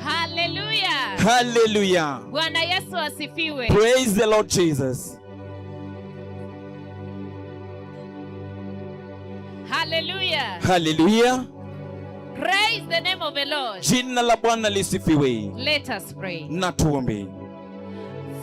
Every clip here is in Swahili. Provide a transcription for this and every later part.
Hallelujah. Hallelujah. Bwana Yesu asifiwe. Praise the Lord Jesus. Hallelujah. Hallelujah. Praise the name of the Lord. Jina la Bwana lisifiwe. Let us pray. Na tuombe.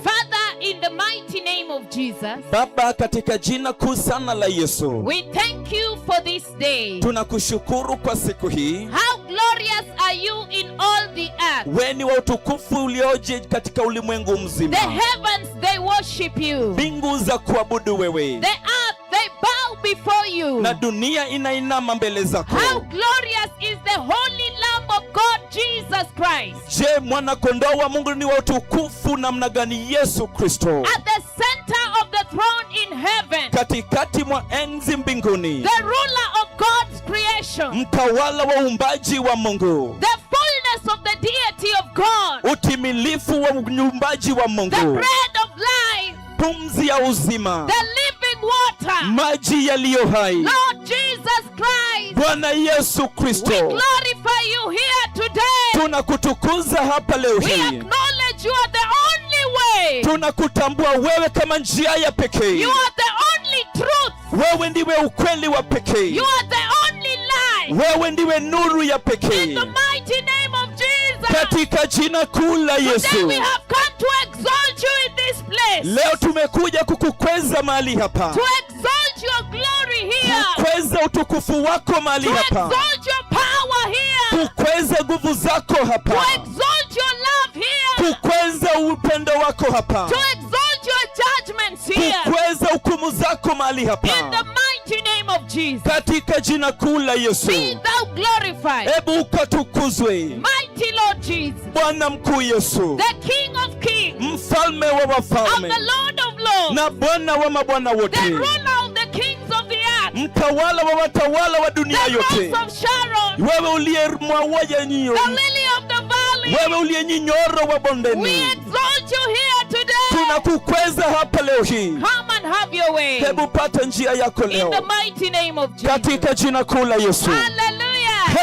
Father, in the mighty name of Jesus, Baba, katika jina kuu sana la Yesu, we thank you for this day. tunakushukuru kwa siku hii. How glorious are you in all the earth. Wewe ni wa utukufu ulioje katika ulimwengu mzima. The heavens, they worship you. Mbingu za kuabudu wewe, The earth, they bow before you. na dunia inainama mbele zako. How glorious is the holy Lamb of God, Jesus Christ. Je, mwana kondoo wa Mungu ni wa utukufu namna gani Yesu Kristo? At the center of the throne in heaven, Katikati mwa enzi mbinguni, the ruler of God's creation, mtawala wa uumbaji wa Mungu, the fullness of the deity of God, utimilifu wa uumbaji wa the Mungu, bread of life, pumzi ya uzima, the living water, maji yaliyo hai. Lord Jesus Christ. Bwana Yesu We Kristo, glorify you here today. tunakutukuza hapa leo We hii. acknowledge you are the only way. Tunakutambua wewe kama njia ya pekee. You are the only truth. Wewe ndiwe ukweli wa pekee. You are the only life. Wewe ndiwe nuru ya In pekee. the mighty name of Jesus. Katika jina kuu la Today Yesu, we have come to exalt you in this place. leo tumekuja kukukweza mahali hapa, To exalt your glory here. kukweza utukufu wako mahali To hapa, exalt your power here. kukweza nguvu zako To hapa, exalt your love here. kukweza upendo wako hapa, To exalt your judgments here. kukweza hukumu zako mahali In the hapa, mighty name of Jesus. katika jina kuu la Yesu. Be thou glorified. Hebu ukatukuzwe Mighty Lord Jesus. Bwana mkuu Yesu, The King of Kings. mfalme wa And wafalme the Lord of Lords. na Bwana wa mabwana The wote, ruler of the kings of the earth. mtawala wa watawala wa dunia The yote, rose of Sharon. wewe uliye maua ya nyio, The lily of the valley. wewe uliye nyinyoro wa We bondeni, exalt you here today. tunakukweza hapa leo hii. Come and have your way. Hebu pata njia yako In the leo mighty name of Jesus. katika jina kuu la Yesu. Hallelujah.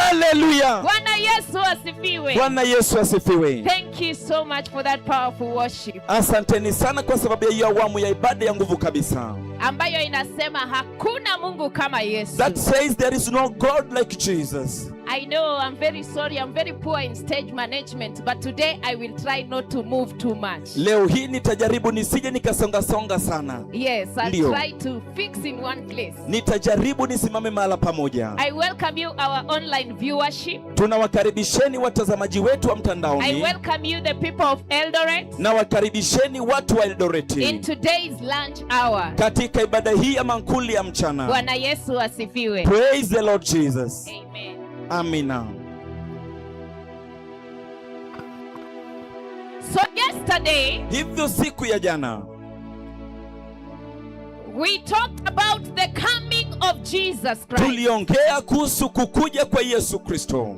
Haleluya! Bwana Yesu asifiwe. Bwana Yesu asifiwe. Thank you so much for that powerful worship Asanteni sana kwa sababu ya hiyo awamu ya ibada ya nguvu kabisa. ambayo inasema hakuna Mungu kama Yesu. That says there is no God like Jesus. I know I'm very sorry. I'm very poor in stage management, but today I will try not to move too much. Leo hii nitajaribu nisije nikasonga sana. Yes, I'll Ndio. try to fix in one place. Nitajaribu nisimame mahala pamoja. I welcome you, our online viewership. Tunawakaribisheni watazamaji wetu wa I mtandaoni, welcome you, the people of Eldoret, na wakaribisheni watu wa in Eldoreti today's lunch hour. katika ibada hii ya mankuli ya mchana. Bwana Yesu asifiwe. Praise the Lord Jesus. Amen. Amina. So yesterday, Hivyo siku ya jana we talked about the coming of Jesus Christ. tuliongea kuhusu kukuja kwa Yesu Kristo,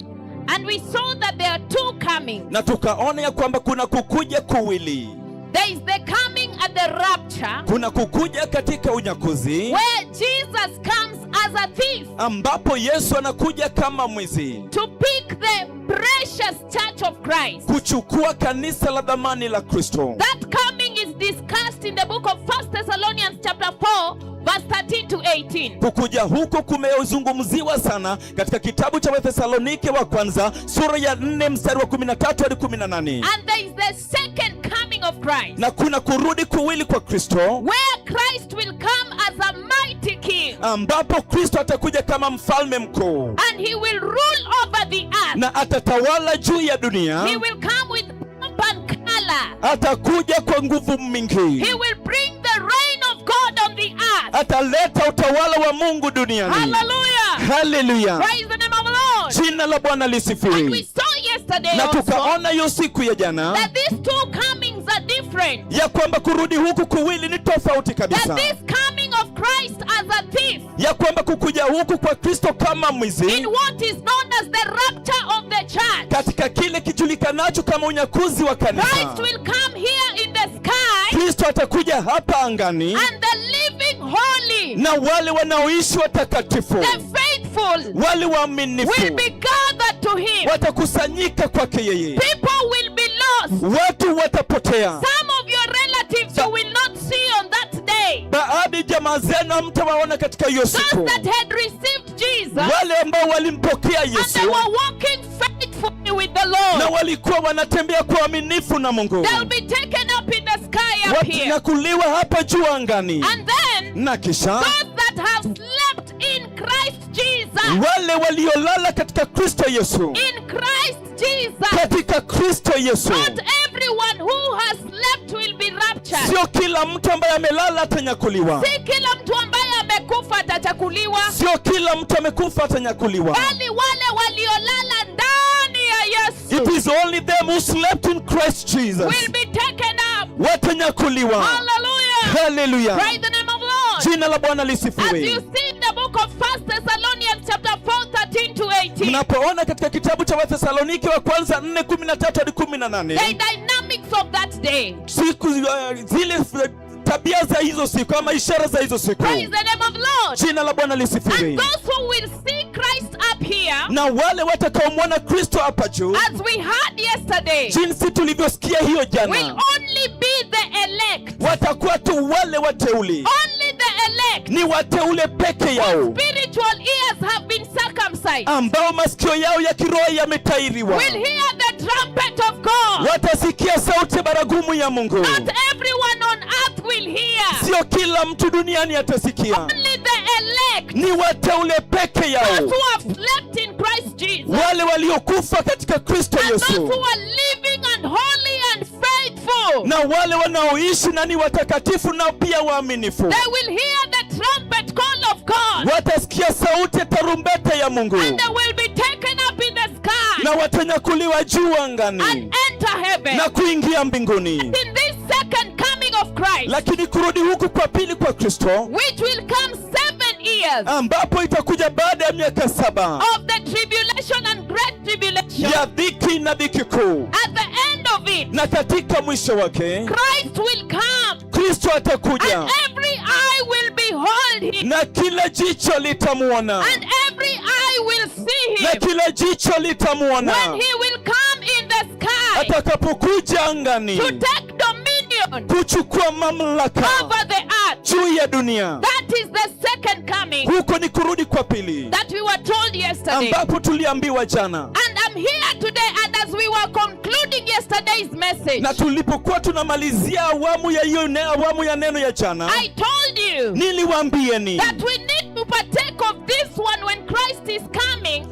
And we saw that there are two comings. na tukaona ya kwamba kuna kukuja kuwili. There is the coming at the rapture, Kuna kukuja katika unyakuzi where Jesus comes as a thief ambapo Yesu anakuja kama mwizi to pick the precious church of Christ. kuchukua kanisa la dhamani la Kristo. That coming is discussed in the book of 1 Thessalonians chapter 4, verse 13 to 18. Kukuja huko kumezungumziwa sana katika kitabu cha Wathesalonike wa kwanza sura ya 4 mstari wa 13 hadi 18. And there is the second coming of Christ, Na kuna kurudi kuwili kwa Kristo where Christ will come as a mighty king, ambapo Kristo atakuja kama mfalme mkuu and he will rule over the earth. na atatawala juu ya dunia. He will come with pomp and color. Atakuja kwa nguvu mingi, He will bring the reign of God on the earth. ataleta utawala wa Mungu duniani. Hallelujah. Haleluya! Praise the name of the Lord. Jina la Bwana And we lisifiwe. saw yesterday Na also tukaona hiyo siku ya jana that these two comings are different. ya kwamba kurudi huku kuwili ni tofauti That kabisa, this coming of Christ as a thief, ya kwamba kukuja huku kwa Kristo kama in mwizi what is known as the rapture of the church, katika kile kijulikanacho kama unyakuzi wa Christ kanisa. will come here in the sky, Kristo atakuja hapa angani, and the living holy, na wale wanaoishi watakatifu, the faithful faithful wale waaminifu will be gathered to him. watakusanyika kwake yeye. People will be lost. Watu watapotea. Some of your relatives you will not see on that day. Baadhi jamaa zenu hamtawaona katika hiyo Those siku. that had received Jesus Wale ambao walimpokea and they Yesu were walking faithfully with the Lord, na walikuwa wanatembea kwa uaminifu na Mungu, they'll be taken up in the sky up here. watanyakuliwa hapa juu angani. And then Na kisha those that have slept in Christ Jesus, wale waliolala katika Kristo Yesu, in Christ Jesus, katika Kristo Yesu. not everyone who has slept will be raptured. Sio kila mtu ambaye amelala atanyakuliwa. Si kila mtu ambaye amekufa atachakuliwa, Sio kila mtu amekufa atanyakuliwa. bali wale waliolala ndani ya Yesu It is only them who slept in Christ Jesus will be taken up. watanyakuliwa. Hallelujah. Hallelujah. Praise the name of the Lord. Jina la Bwana As you lisifiwe. see in the book of 1 Thessalonians chapter 4, 13 to 18, Mnapoona katika kitabu cha Wathesalonike wa kwanza 4:13 hadi 18, the dynamics of that day. siku zile tabia za hizo siku ama ishara za hizo siku. Praise the name of the Lord. Jina la Bwana lisifiwe. And those who will see Christ up here, Na wale watakaomwona Kristo hapa juu, as we heard yesterday, jinsi tulivyosikia hiyo will jana, only be the elect. watakuwa tu wale wateuli. Only the elect. Ni wateule peke yao Spiritual ears have been circumcised. ambao masikio yao ya kiroho yametairiwa. Will hear the trumpet of God. Watasikia sauti baragumu ya Mungu. Not everyone on earth will hear. Sio kila mtu duniani atasikia. Only the elect. Ni wateule peke yao, Those who have slept in Christ Jesus. wale waliokufa katika Kristo And those Yesu, who are living and holy and faithful. na wale wanaoishi na ni watakatifu na pia waaminifu. They will hear the trumpet call of God. Watasikia sauti ya tarumbeta ya Mungu And they will be taken up in the sky na watanyakuliwa juu angani and enter heaven. na kuingia mbinguni. In this second coming of Christ, Lakini kurudi huku kwa pili kwa Kristo, which will come 7 years ambapo itakuja baada ya miaka 7 of the tribulation and great tribulation, ya dhiki na dhiki kuu, at the end of it, na katika mwisho wake Christ will come Kristo atakuja and every eye will behold him, na kila jicho litamwona, and every eye will see na him kila jicho litamwona when he will come in the sky atakapokuja angani to take dominion kuchukua mamlaka over the earth. juu ya dunia. That is the second coming Huko ni kurudi kwa pili that we were told yesterday. ambapo tuliambiwa jana, And I'm here today, and as we were concluding yesterday's message, na tulipokuwa tunamalizia awamu ya hiyo awamu ya neno ya jana, I told you niliwaambieni that we need to partake of this one when Christ is coming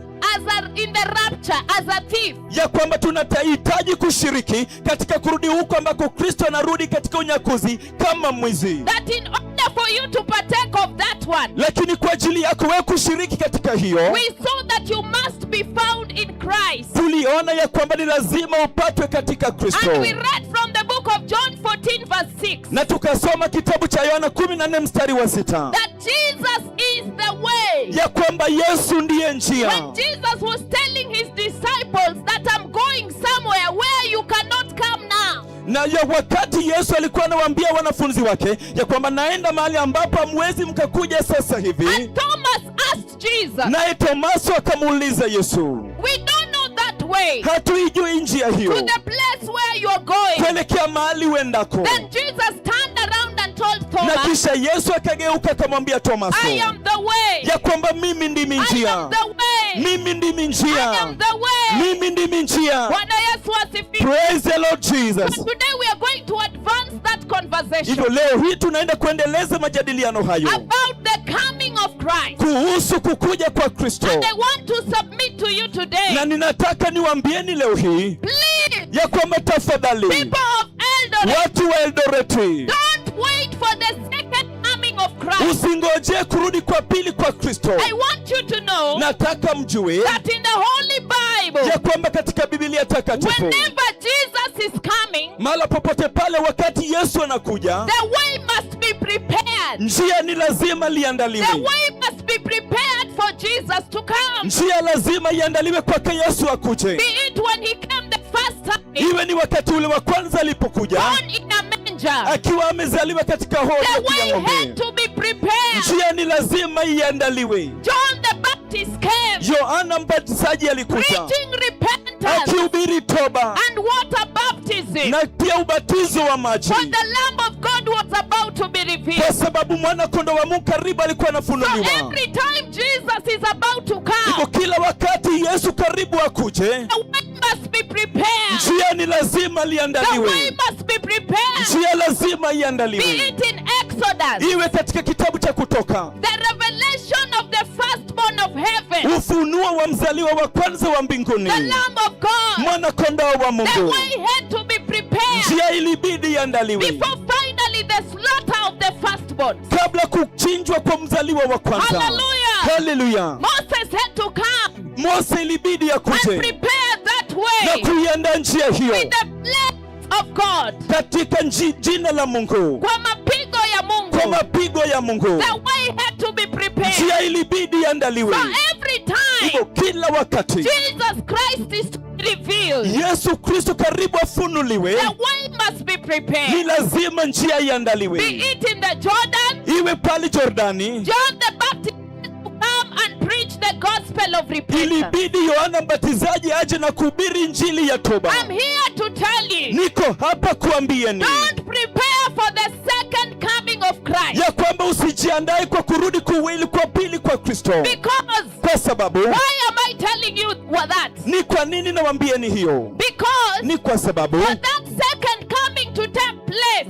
in the rapture as a thief. ya kwamba tunahitaji kushiriki katika kurudi huko ambako Kristo anarudi katika unyakuzi kama mwizi. That in order for you to partake of that one, Lakini kwa ajili yako wewe kushiriki katika hiyo, we saw that you must be found in Christ. tuliona ya kwamba ni lazima upatwe katika Kristo. And we read from the book of John 14 verse 6 Na tukasoma kitabu cha Yohana 14 mstari wa 6 that Jesus is the way. ya kwamba Yesu ndiye njia. When Jesus was telling his disciples that I'm going somewhere where you cannot come now, Na ya wakati Yesu alikuwa anawaambia wanafunzi wake ya kwamba naenda mahali ambapo hamwezi mkakuja sasa hivi, and Thomas asked Jesus, naye Tomaso akamuuliza Yesu, we don't know that way hatuijui njia to hiyo the place where you're going. kuelekea mahali uendako. Then Jesus turned around and told Na Thomas, kisha Yesu akageuka akamwambia Tomaso I am the way. ya kwamba mimi ndimi I njia, am the way. mimi ndimi I njia, am the way. mimi ndimi njia. Bwana Yesu asifiwe. Praise the Lord Jesus. Today we are going to advance that conversation Hivyo leo hii tunaenda kuendeleza majadiliano hayo about the coming of Christ. kuhusu kukuja kwa Kristo, And I want to submit to you today, na ninataka niwaambieni leo hii please, ya kwamba tafadhali, people of Eldoret, watu wa Eldoreti, don't wait for the second coming of Christ. usingojee kurudi kwa pili kwa Kristo. I want you to know Nataka mjue that in the Holy Bible, ya kwamba katika Biblia takatifu, whenever Jesus is coming, mahala popote pale wakati Yesu anakuja, the way must be prepared. njia ni lazima The liandaliwe. way must be prepared for Jesus to come. Njia lazima iandaliwe kwake Yesu akuje, Be it when he came the first time, iwe ni wakati ule wa kwanza alipokuja born in a manger. akiwa amezaliwa katika hori The ya way ng'ombe. had to be prepared. Njia ni lazima iandaliwe. John the Baptist Yohana Mbatizaji alikuja preaching repentance akihubiri toba and water baptism. na pia ubatizo wa maji, For the Lamb of God was about to be kwa revealed. sababu mwana kondoo wa Mungu karibu alikuwa So anafunuliwa. every time Jesus is about to Hivyo come, kila wakati Yesu karibu akuje, the way must be prepared. njia ni lazima The way liandaliwe, must be prepared. njia lazima Be iandaliwe. it in Exodus, Iwe katika kitabu cha Kutoka, the revelation of the firstborn of heaven, ufunuo wa mzaliwa wa kwanza wa mbinguni, the Lamb of God. mwana kondoo wa The Mungu, way had to be prepared njia ilibidi iandaliwe before finally the slaughter of the firstborn. kabla kuchinjwa kwa mzaliwa wa kwanza. Hallelujah. Haleluya! Moses had to come Mose ilibidi and akuje prepare that na way kuiandaa njia hiyo with the blessings of God. katika jina la Mungu, Kwa mapigo ya Mungu, kwa mapigo ya Mungu. the way had to be prepared. Njia ilibidi iandaliwe. So every time Hivyo kila wakati Jesus Christ is revealed, Yesu Kristo karibu afunuliwe, the way must be ni prepared. lazima njia Be iandaliwe. it in the Jordan, Iwe pale Jordani, John the Baptist had to come and preach the gospel of repentance. ilibidi Yohana Mbatizaji aje na kuhubiri injili ya toba. I'm here to tell you, Niko hapa kuambieni don't prepare for the second coming of Christ. ya kwamba usijiandae kwa kurudi kuwili kwa pili kwa Kristo, Because, kwa sababu why am I telling you that? ni kwa nini nawaambieni hiyo? Because Ni kwa sababu for that second coming to take place,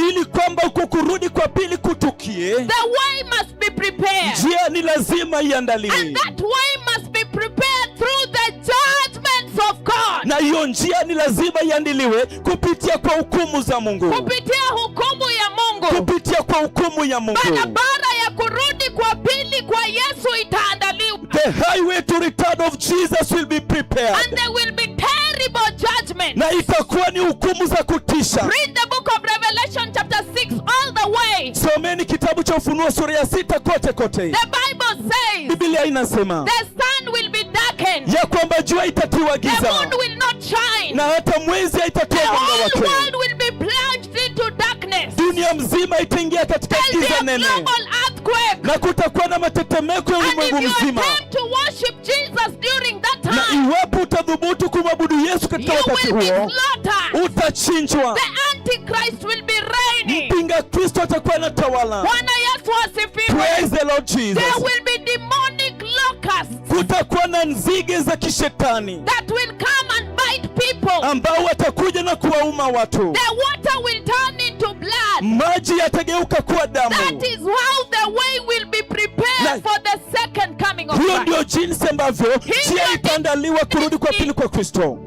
ili kwamba uko kurudi kwa pili kutukie, the way must be prepared. njia ni lazima iandaliwe, And that way must be prepared through the judgments of God. na hiyo njia ni lazima iandaliwe kupitia kwa hukumu za Mungu, Kupitia hukumu ya Mungu. kupitia kwa hukumu ya Mungu. Barabara ya kurudi kwa pili kwa Yesu itaandaliwa. The highway to return of Jesus will be And prepared, there will be terrible judgment. na itakuwa ni hukumu za kutisha. Read the book of Revelation chapter 6 all the way. Someni kitabu cha Ufunuo sura ya 6 kote kote. The Bible says Biblia inasema the sun will be darkened. ya kwamba jua itatiwa The giza moon will not shine. na hata mwezi The haitatoa mwanga whole wake. world will be plunged into darkness. Dunia mzima itaingia katika There'll be giza a nene, global earthquake. na kutakuwa na matetemeko ya And ulimwengu if you mzima. attempt to worship Jesus during that Na time, iwapo utadhubutu kumwabudu Yesu katika you wakati will be huo, slaughtered. utachinjwa. The Antichrist will be reigning. Mpinga Kristo atakuwa anatawala. Bwana Yesu asifiwe. Praise the Lord Jesus. There will be demonic locusts Kutakuwa na nzige za kishetani that will come and bite people. ambao watakuja na kuwauma watu. The water will turn into blood. Maji yatageuka kuwa damu. That is how the way will be prepared Na- for the second coming of Hiyo Christ. ndio jinsi ambavyo njia itaandaliwa kurudi kwa pili kwa Kristo.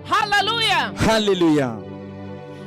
Hallelujah. Haleluya!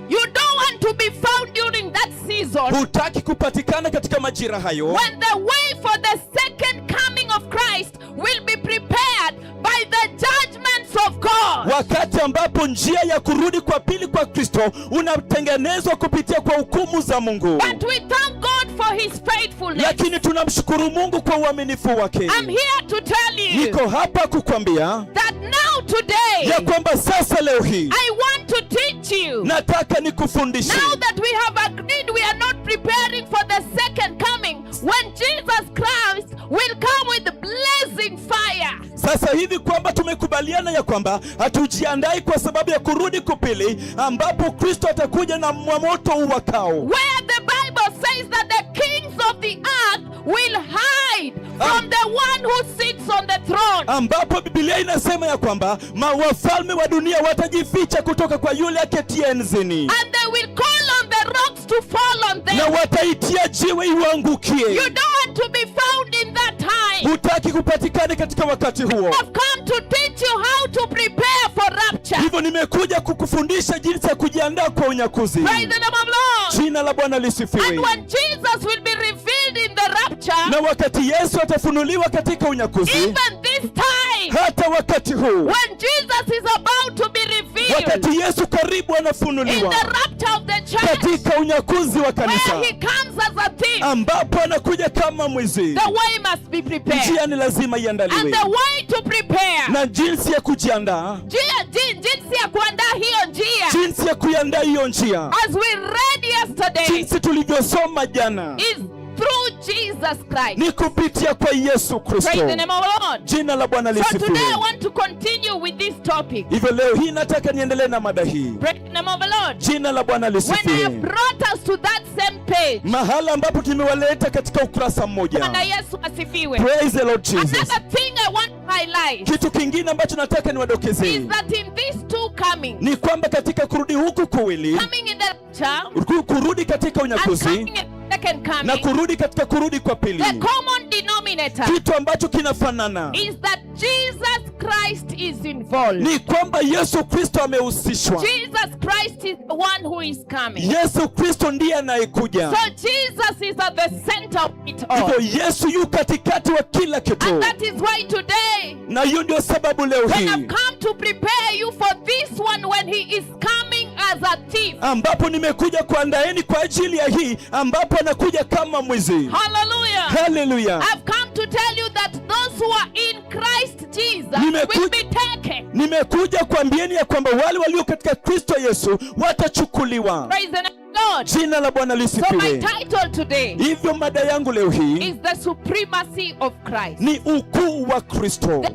You don't want to be found during that season Hutaki kupatikana katika majira hayo, when the way for the second coming of Christ will be prepared by the judgments of God. wakati ambapo njia ya kurudi kwa pili kwa Kristo unatengenezwa kupitia kwa hukumu za Mungu. But we thank God for his faithfulness. Lakini tunamshukuru Mungu kwa uaminifu wake. I'm here to tell you Niko hapa kukwambia that now today ya kwamba sasa leo hii I want to teach you. nataka nikufundishe, Now that we have agreed we are not preparing for the second coming when Jesus Christ will come with blazing fire. sasa hivi kwamba tumekubaliana ya kwamba hatujiandai kwa sababu ya kurudi kupili ambapo Kristo atakuja na moto uwakao, Where the Bible says that the kings of the earth will hide from the one who sits on the throne. ambapo Biblia inasema ya kwamba wafalme wa dunia watajificha kutoka kwa yule aketie enzini, And they will call on the rocks to fall on them. na wataitia jiwe iwaangukie. You don't want to be found in that time. Hutaki kupatikana katika wakati huo. I've come to teach you how to prepare for rapture. Hivyo nimekuja kukufundisha jinsi ya kujiandaa kwa unyakuzi. Praise the name of Lord. Jina la Bwana And lisifiwe. when Jesus will be revealed in the rapture, Na wakati Yesu atafunuliwa katika unyakuzi, even this time, hata wakati huu, when Jesus is about to be revealed, wakati Yesu karibu in anafunuliwa the rapture of the church, katika unyakuzi wa kanisa, where he comes as a thief, ambapo anakuja kama mwizi, the way must be prepared. njia ni lazima And iandaliwe, the way to prepare, na jinsi ya kujiandaa, jinsi ya kuandaa hiyo njia, jinsi ya kuiandaa hiyo njia, as we read yesterday, jinsi tulivyosoma jana, is through Jesus Christ. ni kupitia kwa Yesu Praise the Kristo. name of the Lord. Jina la Bwana So today I lisifiwe. want to continue with this topic. Hivyo leo hii nataka niendelee na mada hii. Praise the name of the Lord. Jina la Bwana When I have lisifiwe. brought us to that same page, Mahala ambapo tumewaleta katika ukurasa Bwana mmoja. Yesu asifiwe. Praise the Lord Jesus. Another thing I want to highlight Kitu kingine ambacho nataka is niwadokezee that in these two coming, ni kwamba katika kurudi huku kuwili, coming in the rapture kurudi katika and unyakuzi coming in the second na coming, kurudi katika kurudi kwa pili, the common denominator kitu ambacho kinafanana is that Jesus Christ is involved. ni kwamba Yesu Kristo amehusishwa. Jesus Christ is the one who is coming. Yesu Kristo ndiye anayekuja. So Jesus is at the center of it all. Hivyo Yesu yu katikati wa kila kitu, And that is why today, na hiyo ndio sababu leo when hii I've come to prepare you for this one, when he is coming as a thief. ambapo nimekuja kuandaeni kwa ajili ya hii, ambapo anakuja kama mwizi. Hallelujah. Haleluya! I've come to tell you that those who are in Christ Jesus Nimeku- will be taken. Nimekuja kuambieni ya kwamba wale walio katika Kristo Yesu watachukuliwa. Praise the name of the Lord. Jina la Bwana So my lisifiwe. title today Hivyo mada yangu leo hii is the supremacy of Christ. ni ukuu wa Kristo, The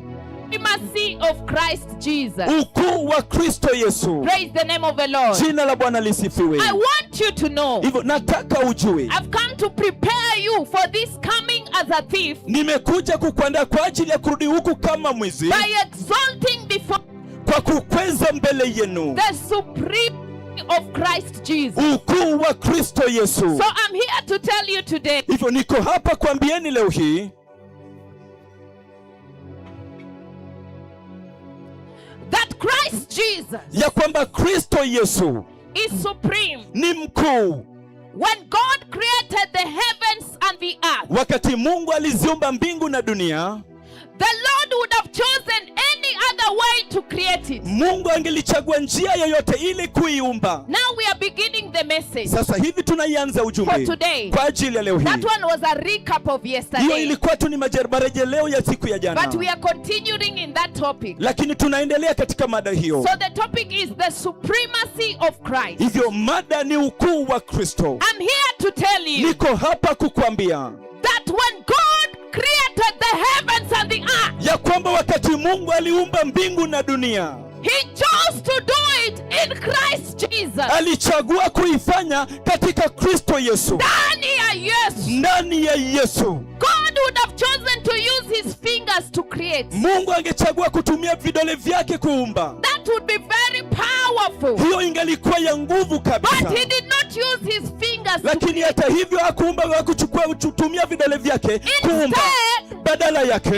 supremacy of Christ Jesus. ukuu wa Kristo Yesu. Praise the name of the Lord. Jina la Bwana lisifiwe. I want you to know, Hivyo nataka ujue, I've come to prepare you for this coming as a thief nimekuja kukuandaa kwa ajili ya kurudi huku kama mwizi, by exalting before kwa kukweza mbele yenu the supremacy of Christ Jesus. ukuu wa Kristo Yesu. So I'm here to tell you today Hivyo niko hapa kuambieni leo hii that Christ Jesus ya kwamba Kristo Yesu is supreme. ni mkuu. When God created the heavens and the earth, Wakati Mungu aliziumba mbingu na dunia, the Lord would have chosen any other way to create it. Mungu angelichagua njia yoyote ili kuiumba. Now we are beginning the message Sasa hivi tunaianza for ujumbe today. kwa ajili ya leo hii. That one was a recap of Hiyo yesterday, ilikuwa tu ni marejeleo ya siku ya but we jana, are continuing in that topic. lakini tunaendelea katika mada hiyo. So the topic is the supremacy of Christ. Hivyo mada ni ukuu wa Kristo. I'm here to tell you Niko hapa kukuambia that when God created the heavens and the earth, ya kwamba wakati Mungu aliumba mbingu na dunia, he chose to do it in Christ Jesus. alichagua kuifanya katika Kristo Yesu, Ndani ya Yesu. ndani ya Yesu. God would have chosen to use his fingers to create. Mungu angechagua kutumia vidole vyake kuumba. That would be very powerful. Hiyo ingalikuwa ya nguvu kabisa, But he did not use his fingers to lakini create. hata hivyo kutumia vidole vyake kuumba. Instead, Badala he yake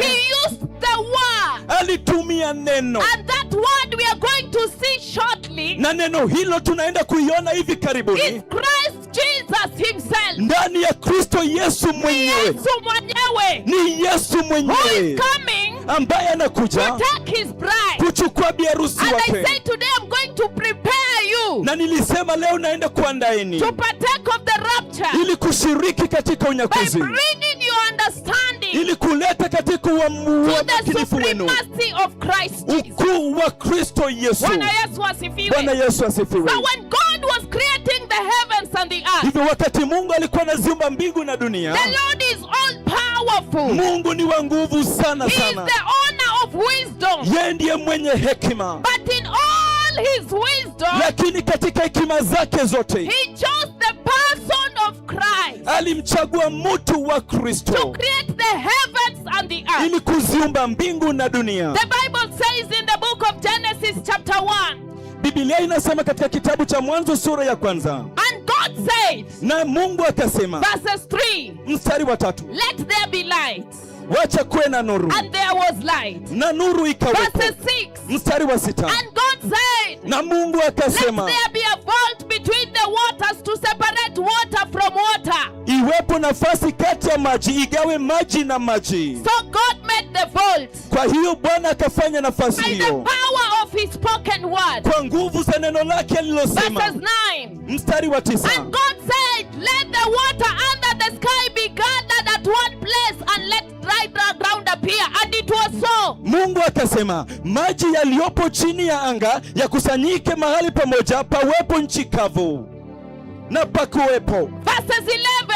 used the word. alitumia neno, And that word we are going to see shortly na neno hilo tunaenda kuiona hivi is karibuni Christ Jesus himself. ndani ya Kristo Yesu mwenyewe. Yesu mwenyewe Ni Yesu who is mwenyewe coming ambaye to anakuja take his bride. kuchukua biharusi And I wake. say today I'm going to prepare you Na nilisema leo naenda kuandaeni to partake of the rapture ili kushiriki katika by unyakuzi, bringing your understanding ili kuleta katika to the uaminifu wenu supremacy of Christ Jesus. ukuu wa Kristo Yesu. Bwana Yesu asifiwe. Bwana Yesu asifiwe. So when God was creating the heavens and the earth, Hivyo wakati Mungu alikuwa anaziumba mbingu na dunia, the Lord is all powerful. Mungu ni wa nguvu sana He is sana. the owner of wisdom. Yeye ndiye mwenye hekima, But in all his wisdom, lakini katika hekima zake zote he chose the person of Christ alimchagua mtu wa to Kristo create the heavens and the earth. ili kuziumba mbingu na dunia. The Bible says in the book of Genesis chapter 1, Biblia inasema katika kitabu cha Mwanzo sura ya kwanza, and God said, na Mungu akasema, verses 3, mstari wa 3, let there be light. wacha kuwe na nuru, And there was light. na nuru ikawepo. Verses 6, Mstari wa 6, and God said, na Mungu let akasema there be a vault between the waters to separate water from water. iwepo nafasi kati ya maji, igawe maji na maji. So God made the vault Kwa hiyo Bwana akafanya nafasi by the hiyo power of his spoken word. kwa nguvu za neno lake alilosema. Verses 9. Mstari wa 9, And God said, let the water under the sky be gathered at one place and let dry ground appear. And it was so. Mungu akasema maji yaliyopo chini ya anga yakusanyike mahali pamoja, pawepo nchi kavu na pakuwepo. Verses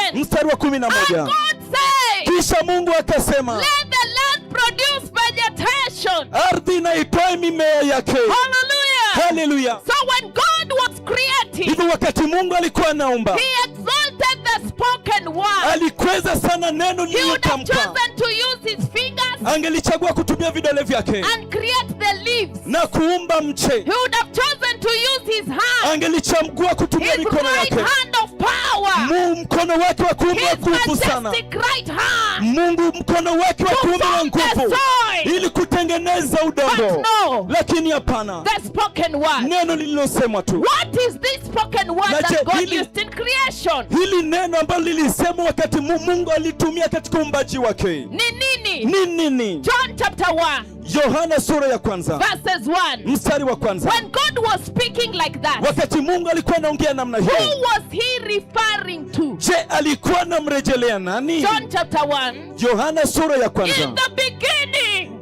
11. Mstari wa 11, And God said, kisha Mungu akasema let the land produce vegetation. ardhi na itoe mimea yake. Hallelujah. Haleluya. So when God was creating, Hivyo wakati Mungu alikuwa anaumba, he exalted the spoken word. alikweza sana neno He would have lililotamka. chosen to use his fingers Angelichagua kutumia vidole vyake and create the leaves. na kuumba mche. He would have chosen to use his hand, Angelichagua kutumia his mikono right yake, hand of power, mkono wake wa kuume wa his nguvu sana. majestic right hand. Mungu mkono wake wa kuume wa form the nguvu soil. ili kutengeneza But udongo. no, Lakini hapana, the spoken word. neno lililosemwa tu. What is this spoken word Na je, that God hili- used in creation? Hili neno ambalo lilisemwa wakati Mungu alitumia katika uumbaji wake Ni nini? ni nini? John chapter 1, Yohana sura ya kwanza verses 1. mstari wa kwanza. When God was speaking like that, Wakati Mungu alikuwa anaongea namna who hiyo, was he referring to? je, alikuwa anamrejelea nani? John chapter 1. Yohana sura ya kwanza. In the beginning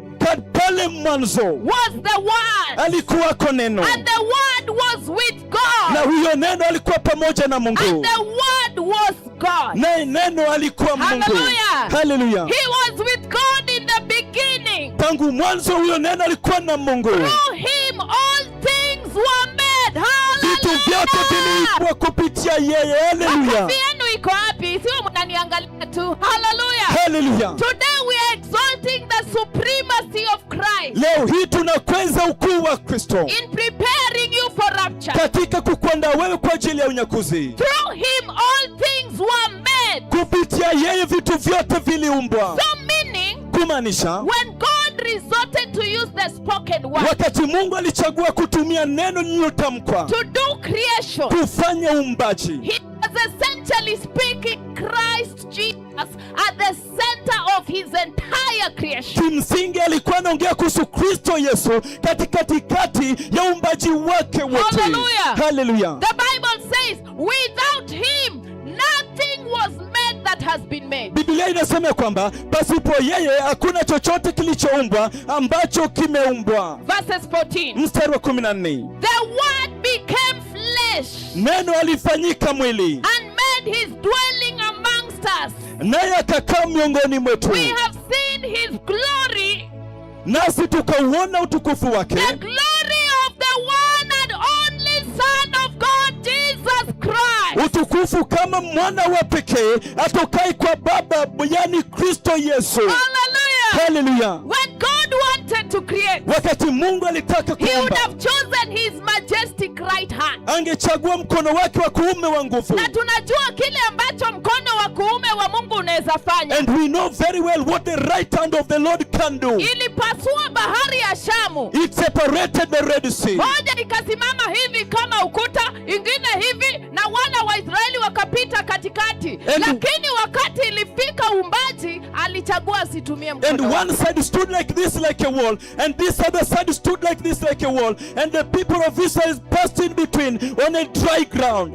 Pale mwanzo was the word, alikuwako neno, and the word was with na God, huyo neno alikuwa pamoja na and Mungu, the word was God. naye neno alikuwa Mungu. Hallelujah. Haleluya. He was with God in the beginning. Tangu mwanzo huyo neno alikuwa na Mungu. Through him all things were made. Vitu vyote Hallelujah. viliumbwa kupitia yeye. Haleluya. Makofi yenu iko wapi? Sio mnaniangalia tu. Hallelujah. Haleluya. Today we are exalting the supremacy of Christ Leo hii tunakweza ukuu wa Kristo in preparing you for rapture. katika kukuandaa wewe kwa ajili ya unyakuzi. Through him all things were made. Kupitia yeye vitu vyote viliumbwa. So meaning, Kumaanisha when God resorted to use the spoken word wakati Mungu alichagua kutumia neno lililotamkwa to do creation, kufanya uumbaji, he was essentially speaking Christ Jesus at the center of his entire creation. kimsingi alikuwa anaongea kuhusu Kristo Yesu katikati ya uumbaji wake wote. Hallelujah. Haleluya. The Bible says, without him, nothing was made that has been made. Biblia inasema kwamba pasipo yeye hakuna chochote kilichoumbwa ambacho kimeumbwa. Verses 14. Mstari wa 14, The word became flesh neno alifanyika mwili and made his dwelling amongst us. naye akakaa miongoni mwetu, We have seen his glory, nasi tukauona utukufu wake, the glory of the one and only Son of God, Jesus Christ. utukufu kama mwana wa pekee atokai kwa Baba, yani Kristo Yesu. Hallelujah. Haleluya. When God wanted to create, Wakati Mungu alitaka he would kuumba, have chosen his majestic right hand. angechagua mkono wake wa kuume wa nguvu. Na tunajua kile ambacho mkono wa kuume wa Mungu unaweza fanya. And we know very well what the right hand of the Lord can do. Ilipasua bahari ya Shamu. It separated the Red Sea. Moja ikasimama hivi kama ukuta, ingine hivi, na wana wa Israeli wakapita katikati. Lakini wakati ilifika uumbaji, alichagua asitumie And mkono. one side stood like this, like a wall, and this other side stood like this, like a wall, and the people of Israel passed in between on a dry ground.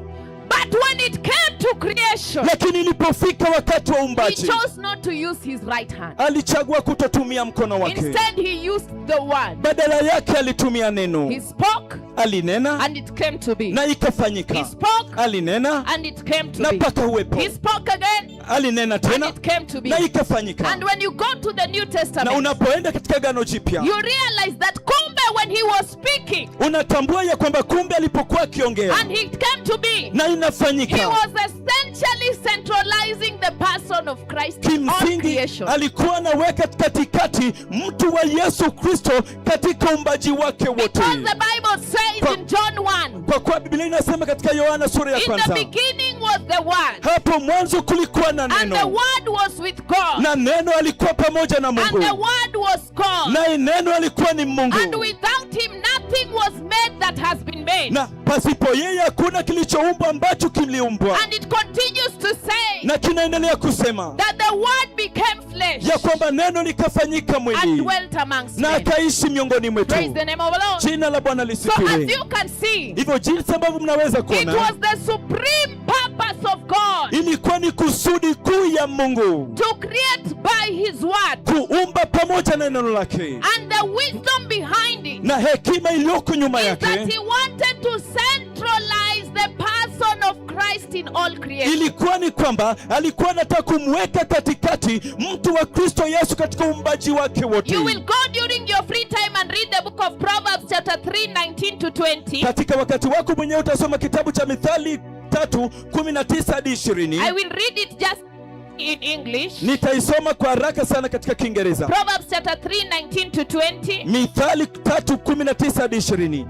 But when it came to creation, Lakini ilipofika wakati wa he uumbaji, chose not to use his right hand. alichagua kutotumia mkono wake. Instead, he used the word. Badala yake alitumia neno. He spoke, Alinena and it came to be. na He ikafanyika. spoke, Alinena and it came to na be. mpaka uwepo. He spoke again, Alinena and tena it came to be. na ikafanyika. And when you go to the New Na Testament, unapoenda katika Agano Jipya, you realize that kumbe when he was speaking unatambua ya kwamba kumbe alipokuwa akiongea and he came to be, na he inafanyika, was essentially centralizing the person of Christ on kimsingi creation. alikuwa anaweka katikati mtu wa Yesu Kristo katika uumbaji wake wote. Because the Bible says in John 1, Kwa kuwa Biblia inasema katika Yohana sura ya in the kwanza, beginning was the Word, hapo mwanzo kulikuwa na and the neno, Word was with God, na neno alikuwa pamoja na and Mungu, the Word was God, naye neno alikuwa ni Mungu, and without him nothing nothing was made that has been made. Na pasipo yeye hakuna kilichoumbwa ambacho kiliumbwa. And it continues to say, na kinaendelea kusema, that the word became flesh ya kwamba neno likafanyika and mwili dwelt amongst na men. akaishi miongoni mwetu. Praise the name of the Lord. Jina la Bwana So as lisifiwe. you can see, Hivyo jinsi ambavyo mnaweza it kuona, was the supreme purpose of God ilikuwa ni kusudi kuu ya Mungu to create by his word, kuumba pamoja na neno lake, and the wisdom behind it na hekima iliyoko nyuma is that yake he wanted to centralize the person of Christ in all creation. ilikuwa ni kwamba alikuwa anataka kumweka katikati mtu wa Kristo Yesu katika uumbaji wake wote. You will go during your free time and read the book of Proverbs chapter 3:19 to 20. Katika wakati wako mwenyewe utasoma kitabu cha Mithali 3:19 hadi 20. I will read it just in English. Nitaisoma kwa haraka sana katika Kiingereza. Proverbs chapter 3:19 to 20. Mithali 3:19 hadi 20.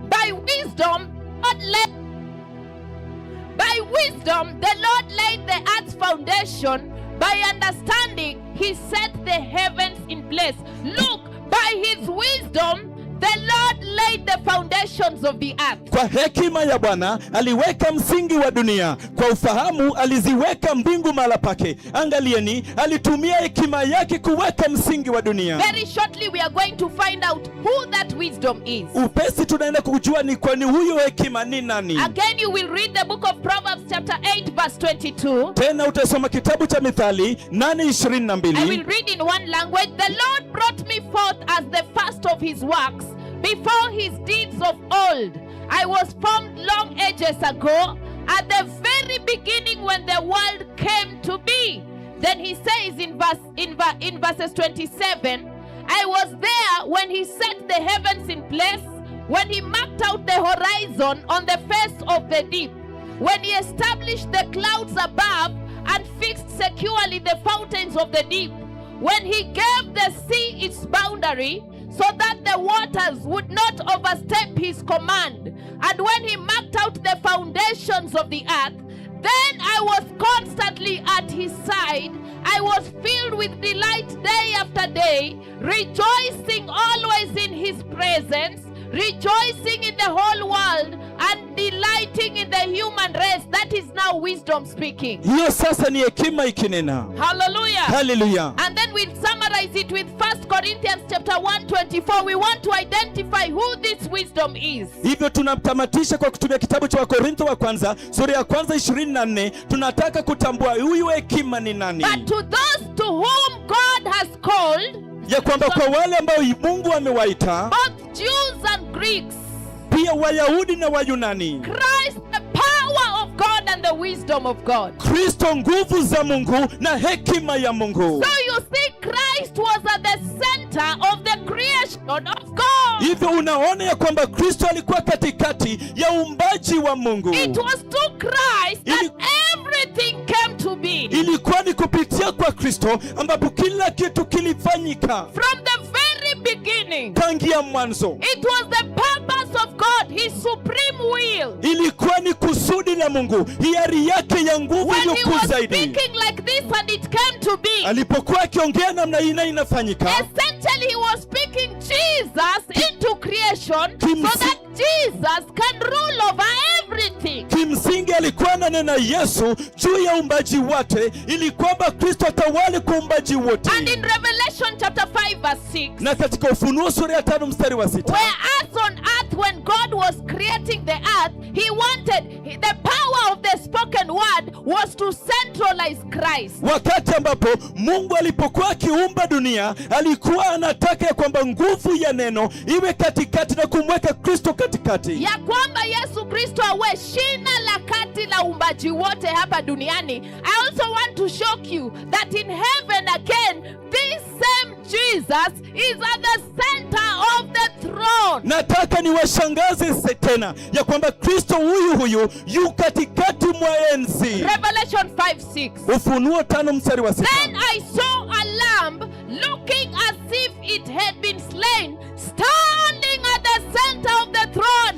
By wisdom the Lord laid the earth's foundation. By understanding he set the heavens in place. Look, by his wisdom the Lord laid the foundations of the earth. Kwa hekima ya Bwana aliweka msingi wa dunia, kwa ufahamu aliziweka mbingu mahala pake. Angalieni, alitumia hekima yake kuweka msingi wa dunia. Very shortly we are going to find out who that wisdom is. Upesi tunaenda kujua ni kwani huyo hekima ni nani. Again you will read the book of Proverbs chapter 8 verse 22. Tena utasoma kitabu cha Mithali 8:22. I will read in one language. The Lord brought me forth as the first of his works, before his deeds of old. I was formed long ages ago, at the very beginning when the world came to be. Then he says in verses 27, I was there when he set the heavens in place, when he marked out the horizon on the face of the deep, when he established the clouds above and fixed securely the fountains of the deep, when he gave the sea its boundary, so that the waters would not overstep his command, and when he marked out the foundations of the earth, then I was constantly at his side. I was filled with delight day after day, rejoicing always in his presence, rejoicing in the whole world, and delighting in the human race. That is now wisdom speaking. Hiyo sasa ni hekima ikinena. Hallelujah. Hallelujah. And then we'll summarize it with 1 Corinthians chapter 1:24. We want to identify who this wisdom is. Hivyo tunatamatisha kwa kutumia kitabu cha Wakorintho wa kwanza sura ya kwanza 24. Tunataka kutambua huyu hekima ni nani. But to those to whom God has called, ya kwamba kwa wale ambao Mungu amewaita, both Jews and Greeks, pia Wayahudi na Wayunani, Christ the power of God and the wisdom of God. Kristo nguvu za Mungu na hekima ya Mungu. So you see, Christ was at the center of the creation of God. Hivyo unaona ya kwamba Kristo alikuwa katikati ya uumbaji wa Mungu. It was to Christ that everything came to be. Ilikuwa ni kupitia kwa Kristo ambapo kila kitu kilifanyika. From the very beginning, tangia mwanzo. it was the purpose of God, his supreme will. Ilikuwa ni kusudi la Mungu, hiari yake ya nguvu When he iliyokuu was zaidi. speaking like this and it came to be, Alipokuwa akiongea namna hii na inafanyika, essentially he was speaking Jesus into creation so that Jesus can rule over everything. Kimsingi alikuwa ananena Yesu juu ya uumbaji wote ili kwamba Kristo atawale kwa uumbaji wote. And in Revelation chapter 5 verse 6, Na katika Ufunuo sura ya 5 mstari wa 6, whereas on earth when God was creating the earth, he wanted the power of the spoken word was to centralize Christ. wakati ambapo Mungu alipokuwa akiumba dunia, alikuwa anataka ya kwamba nguvu ya neno iwe katikati na kumweka Kristo katikati. Ya kwamba Yesu Kristo awe shina la kati la uumbaji wote hapa duniani. I also want to shock you that in heaven again, this same Jesus is at the center of the throne. Nataka niwashangaze tena ya kwamba Kristo huyu yu katikati mwa enzi. Revelation 5:6. Ufunuo 5 mstari wa 6. Then I saw a lamb looking as if it had been slain, standing at the center of the throne.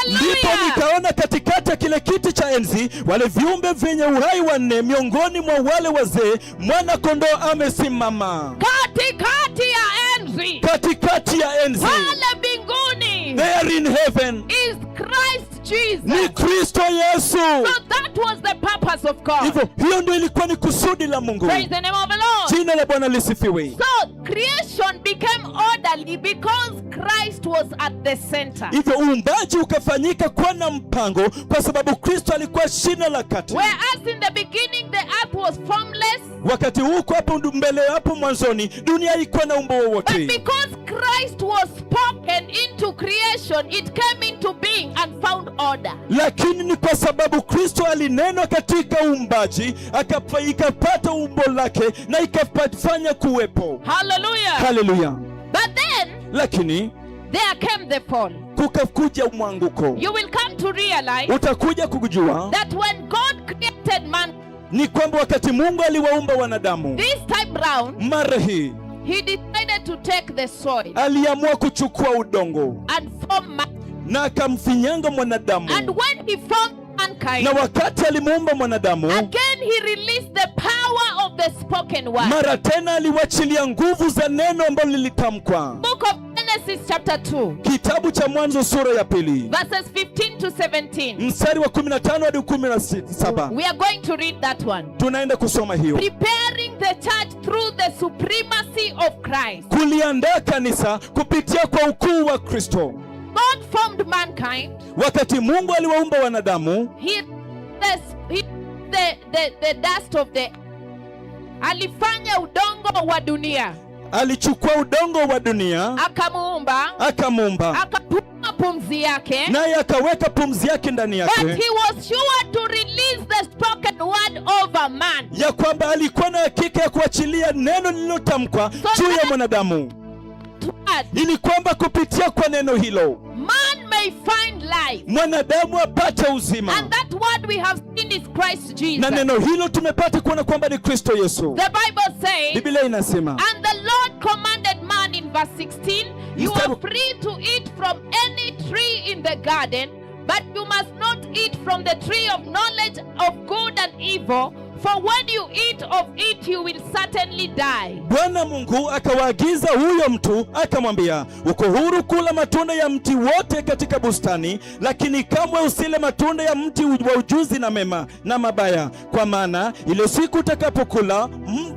Ndipo Hallelujah. nikaona katikati ya kile kiti cha enzi wale viumbe vyenye uhai wanne, miongoni mwa wale wazee mwana kondoo amesimama Katikati ya enzi. katikati ya enzi. Pale mbinguni. There are in heaven is Christ Jesus. ni Kristo Yesu. So that was the purpose of God. Hivyo hiyo ndio ilikuwa ni kusudi la Mungu. Praise the name of the Lord. Jina la Bwana lisifiwe. So creation became orderly because Christ was at the center. Hivyo uumbaji ukafanyika kwa na mpango kwa sababu Kristo alikuwa shina la kati. Whereas in the beginning the earth was formless, wakati huko hapo mbele hapo mwanzoni dunia ilikuwa na umbo wowote. but because Christ was spoken into creation, it came into being and found order. Lakini ni kwa sababu Kristo alinenwa katika uumbaji ikapata umbo lake na ikafanya kuwepo. Hallelujah. Hallelujah. But then Lakini there came the fall. kukakuja mwanguko. You will come to realize Utakuja kujua that when God created man, ni kwamba wakati Mungu aliwaumba wanadamu, this time round, mara hii he decided to take the soil aliamua kuchukua udongo and form man. na akamfinyanga mwanadamu. And when he formed mankind, Na wakati alimuumba mwanadamu, again he released the power of the spoken word. mara tena aliwachilia nguvu za neno ambalo lilitamkwa. Book of Genesis chapter 2, Kitabu cha Mwanzo sura ya 2 verses 15 to 17. mstari wa 15 hadi 17. We are going to read that one. Tunaenda kusoma hiyo. Preparing the church through the supremacy of Christ. Kuliandaa kanisa kupitia kwa ukuu wa Kristo. God formed mankind. Wakati Mungu aliwaumba wanadamu, the dust of the, alifanya udongo wa dunia, alichukua udongo wa dunia akamuumba, akapuma pumzi yake, naye akaweka pumzi yake ndani yake. but he was sure to release the spoken word over man, ya kwamba alikuwa na hakika ya kuachilia neno lililotamkwa juu ya mwanadamu, ili kwamba kupitia kwa neno hilo man may find life. mwanadamu apate uzima. And that word we have seen is Christ Jesus. Na neno hilo tumepata kuona kwamba ni Kristo Yesu. The Bible says, Biblia inasema, and the Lord commanded man in verse 16, you are free to eat from any tree in the garden, but you must not eat from the tree of knowledge of good and evil, for when you eat of it you will certainly die. Bwana Mungu akawaagiza huyo mtu akamwambia, uko huru kula matunda ya mti wote katika bustani, lakini kamwe usile matunda ya mti wa ujuzi na mema na mabaya, kwa maana ile siku utakapokula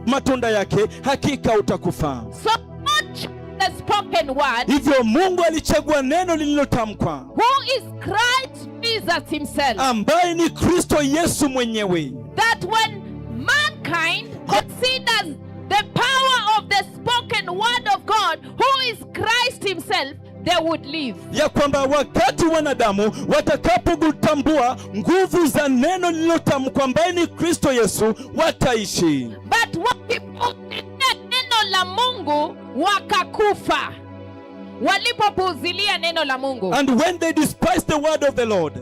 matunda yake hakika utakufa. So God the spoken word, hivyo Mungu alichagua neno lililotamkwa, who is Christ Jesus himself, ambaye ni Kristo Yesu mwenyewe, that when mankind considers the power of the spoken word of God, who is Christ himself, they would live. Ya kwamba wakati wanadamu watakapotambua nguvu za neno lililotamkwa ambaye ni Kristo Yesu, wataishi. But walipopuuzilia neno la Mungu wakakufa. Walipopuuzilia neno la Mungu, and when they despised the word of the Lord,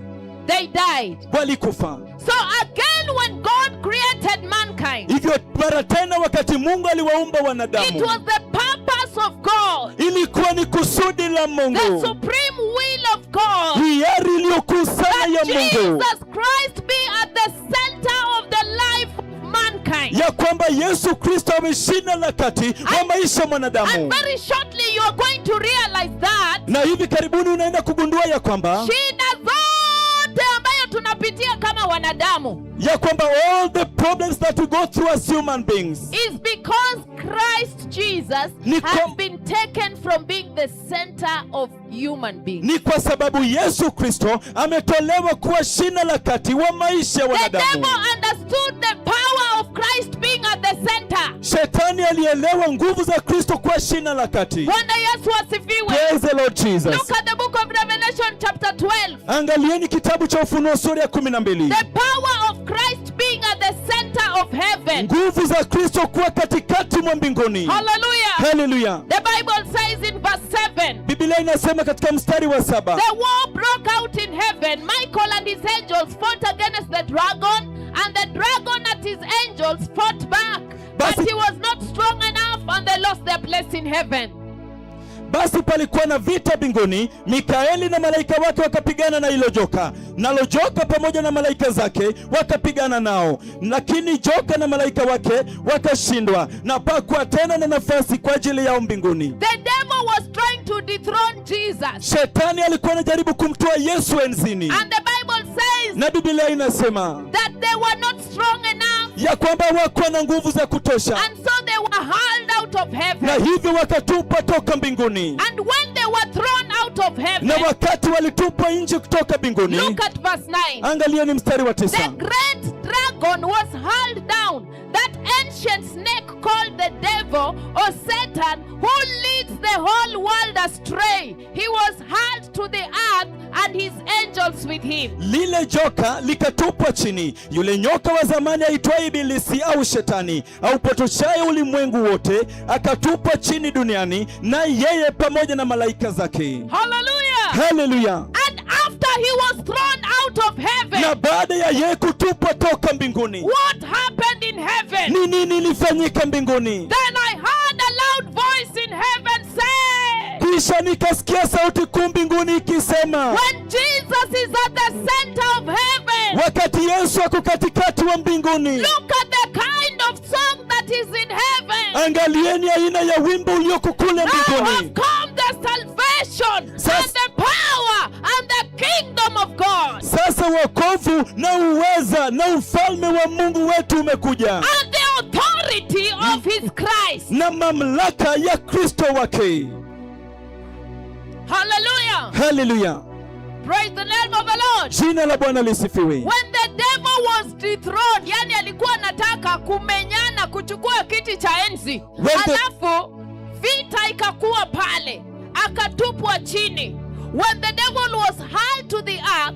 they died. walikufa. So again when God created mankind, Hivyo mara tena wakati Mungu aliwaumba it wanadamu, was the purpose of God, ilikuwa ni kusudi la the Mungu, supreme will of God, hiari iliyokuu sana ya Mungu, Jesus Christ be at the center of the life of mankind. ya kwamba Yesu Kristo ameshina la kati wa maisha mwanadamu. And very shortly you are going to realize that Na hivi karibuni unaenda kugundua ya kwamba shida zote ambayo tunapitia kama wanadamu, ya kwamba all the problems that we go through as human beings is because Christ Jesus has been taken from being the center of human beings. ni kwa sababu Yesu Kristo ametolewa kuwa shina la kati wa maisha ya The wanadamu. devil understood the power of Christ being at the center. Shetani alielewa nguvu za Kristo kwa shina la kati. Bwana Yesu asifiwe. Praise the Lord Jesus. Look at the book of Revelation chapter 12. Angalieni kitabu cha Ufunuo sura ya 12. The power of Christ being at the center of heaven. Nguvu za Kristo kuwa katikati mwa mbinguni. Hallelujah. Hallelujah. The Bible says in verse 7. Biblia inasema katika mstari wa 7. The war broke out in heaven. Michael and his angels fought against the dragon, and the dragon and his angels fought back. But he was not strong enough, and they lost their place in heaven. Basi palikuwa na vita mbinguni, Mikaeli na malaika wake wakapigana na hilo joka, nalo joka pamoja na malaika zake wakapigana nao, lakini joka na malaika wake wakashindwa, na pakuwa tena na nafasi kwa ajili yao mbinguni. The devil was trying to to dethrone Jesus. Shetani alikuwa anajaribu kumtoa Yesu enzini. And the Bible says Na Biblia inasema that they were not strong enough, ya kwamba hawakuwa na nguvu za kutosha, and so they were hurled out of na heaven. hivyo wakatupwa toka mbinguni. And when they were thrown out of Na heaven, wakati walitupwa nje kutoka mbinguni, look at verse 9. angalia ni mstari wa The 9. great dragon was hurled down, that ancient snake called the devil or Satan, who leads the whole world astray. He was hurled to the earth and his angels with him. Lile joka likatupwa chini, yule nyoka wa zamani aitwaye Ibilisi au Shetani aupotoshaye ulimwengu wote, akatupwa chini duniani, na yeye pamoja na malaika zake. Hallelujah! Haleluya! And after he was thrown out of heaven, Na baada ya yeye kutupwa toka mbinguni, what happened in heaven? ni nini ilifanyika mbinguni? Then I heard a loud voice in heaven say, Kisha nikasikia sauti kuu mbinguni ikisema, when Jesus is at the center of heaven, wakati Yesu ako katikati wa mbinguni, look at the kind of song that is in heaven. angalieni aina ya wimbo ulioko kule Now have mbinguni. come the salvation and the power and the kingdom of God Sasa wokovu na uweza na ufalme wa Mungu wetu umekuja, and the authority of his Christ. na mamlaka ya Kristo wake. Hallelujah. Haleluya! Praise the name of the Lord. Jina la Bwana lisifiwe. When the devil was dethroned, yani alikuwa anataka kumenyana kuchukua kiti cha enzi, alafu vita ikakuwa pale, akatupwa chini. When the devil was hurled to the earth,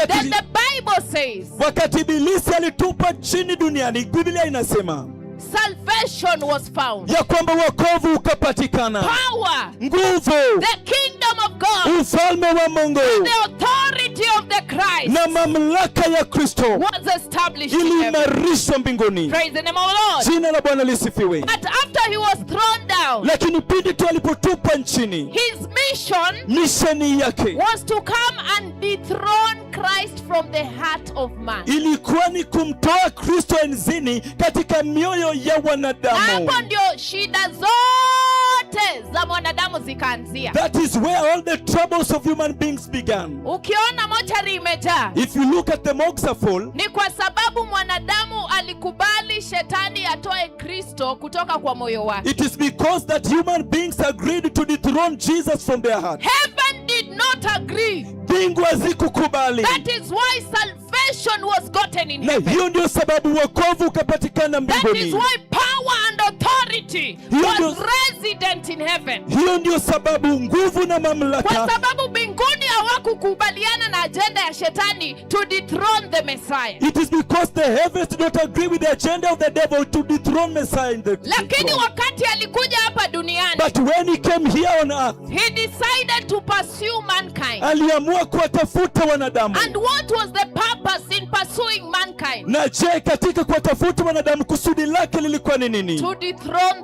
then the Bible says wakati Ibilisi alitupwa chini duniani, Biblia inasema salvation was found, ya kwamba wokovu ukapatikana, power, nguvu, the kingdom of God, ufalme wa Mungu the authority of the Christ na mamlaka ya Kristo was established in heaven. iliimarishwa mbinguni. Praise the name of the Lord. Jina la Bwana lisifiwe. But after he was thrown down, Lakini pindi tu alipotupwa nchini, his mission misheni yake was to come and dethrone Christ from the heart of man. ilikuwa ni kumtoa Kristo enzini katika mioyo ya Na wanadamu. hapo ndio shida zote za mwanadamu zikaanzia. That is where all the troubles of human beings began. Ukiona mochari imejaa, If you look at the morgues are full, ni kwa sababu mwanadamu alikubali shetani atoe Kristo kutoka kwa moyo wake. it is because that human beings agreed to dethrone Jesus from their heart. Heaven did not agree. Mbingu hazikukubali. That is why salvation was gotten in Na heaven. hiyo ndio sababu wokovu ukapatikana That is mbinguni. why power and authority Hiyo was ndio- resident in heaven. Hiyo ndio sababu nguvu na Kwa mamlaka. sababu mbinguni hawakukubaliana na ajenda ya shetani to dethrone the Messiah. It is because the heavens did not agree with the agenda of the devil to dethrone Messiah in the Lakini throne. wakati alikuja hapa duniani, But when he came here on earth, he decided to pursue mankind. aliamua kuwatafuta wanadamu. And what was the purpose in pursuing mankind? Na je, katika kuwatafuta wanadamu kusudi lake lilikuwa ni nini? To dethrone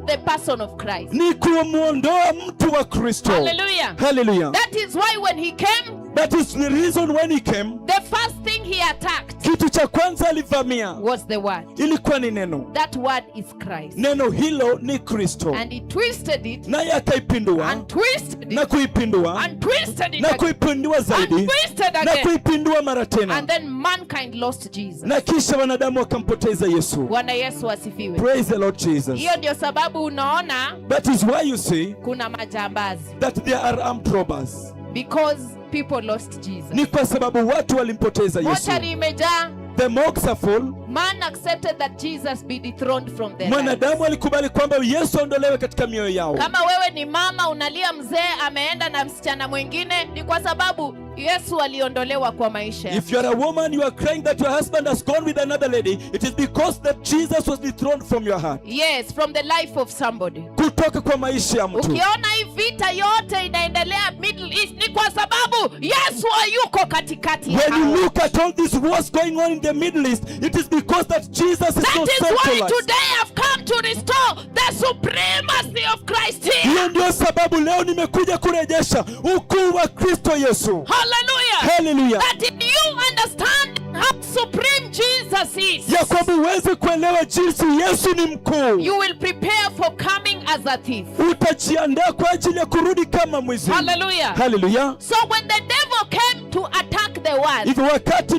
the person of Christ. Ni kumwondoa mtu wa Kristo. Hallelujah. Hallelujah. That is why when he came, That is the reason when he came, the first thing he attacked kitu cha kwanza alivamia was the word. ilikuwa ni neno. That word is Christ. Neno hilo ni Kristo. And he twisted it Naye akaipindua and twisted na it kuipindua and twisted it na again, kuipindua and zaidi twisted na again. kuipindua mara tena, And then mankind lost Jesus. na kisha wanadamu wakampoteza Yesu. Bwana Yesu asifiwe. Praise the Lord Jesus. Hiyo ndio sababu unaona That is why you see kuna majambazi, that there are armed robbers. because people lost Jesus. Ni kwa sababu watu walimpoteza Yesu. Mochari imejaa. The morgues are full. Man accepted that Jesus be dethroned from their lives. Mwanadamu alikubali kwamba Yesu aondolewe katika mioyo yao. Kama wewe ni mama unalia mzee ameenda na msichana mwingine, ni kwa sababu Yesu aliondolewa kwa maisha yako. If you are a woman, you are crying that your husband has gone with another lady, it is because that Jesus was dethroned from your heart. Yes, from the life of somebody. Kutoka kwa maisha ya mtu. Ukiona hii vita yote inaendelea Middle East, ni kwa sababu Yesu hayuko katikati When you yao. look at all this wars going on in the Middle East, it is because that Jesus is That not is why centralized. today I've come to restore the supremacy of Christ here. Hiyo ndio sababu leo nimekuja kurejesha ukuu wa Kristo Yesu. Hallelujah. Hallelujah. That if you understand how supreme Jesus is, ya kwamba uweze kuelewa jinsi Yesu ni mkuu, you will prepare for coming as a thief. utajiandaa kwa ajili ya kurudi kama mwizi. Hallelujah. Hallelujah. So when the devil came to attack the word, Hivyo wakati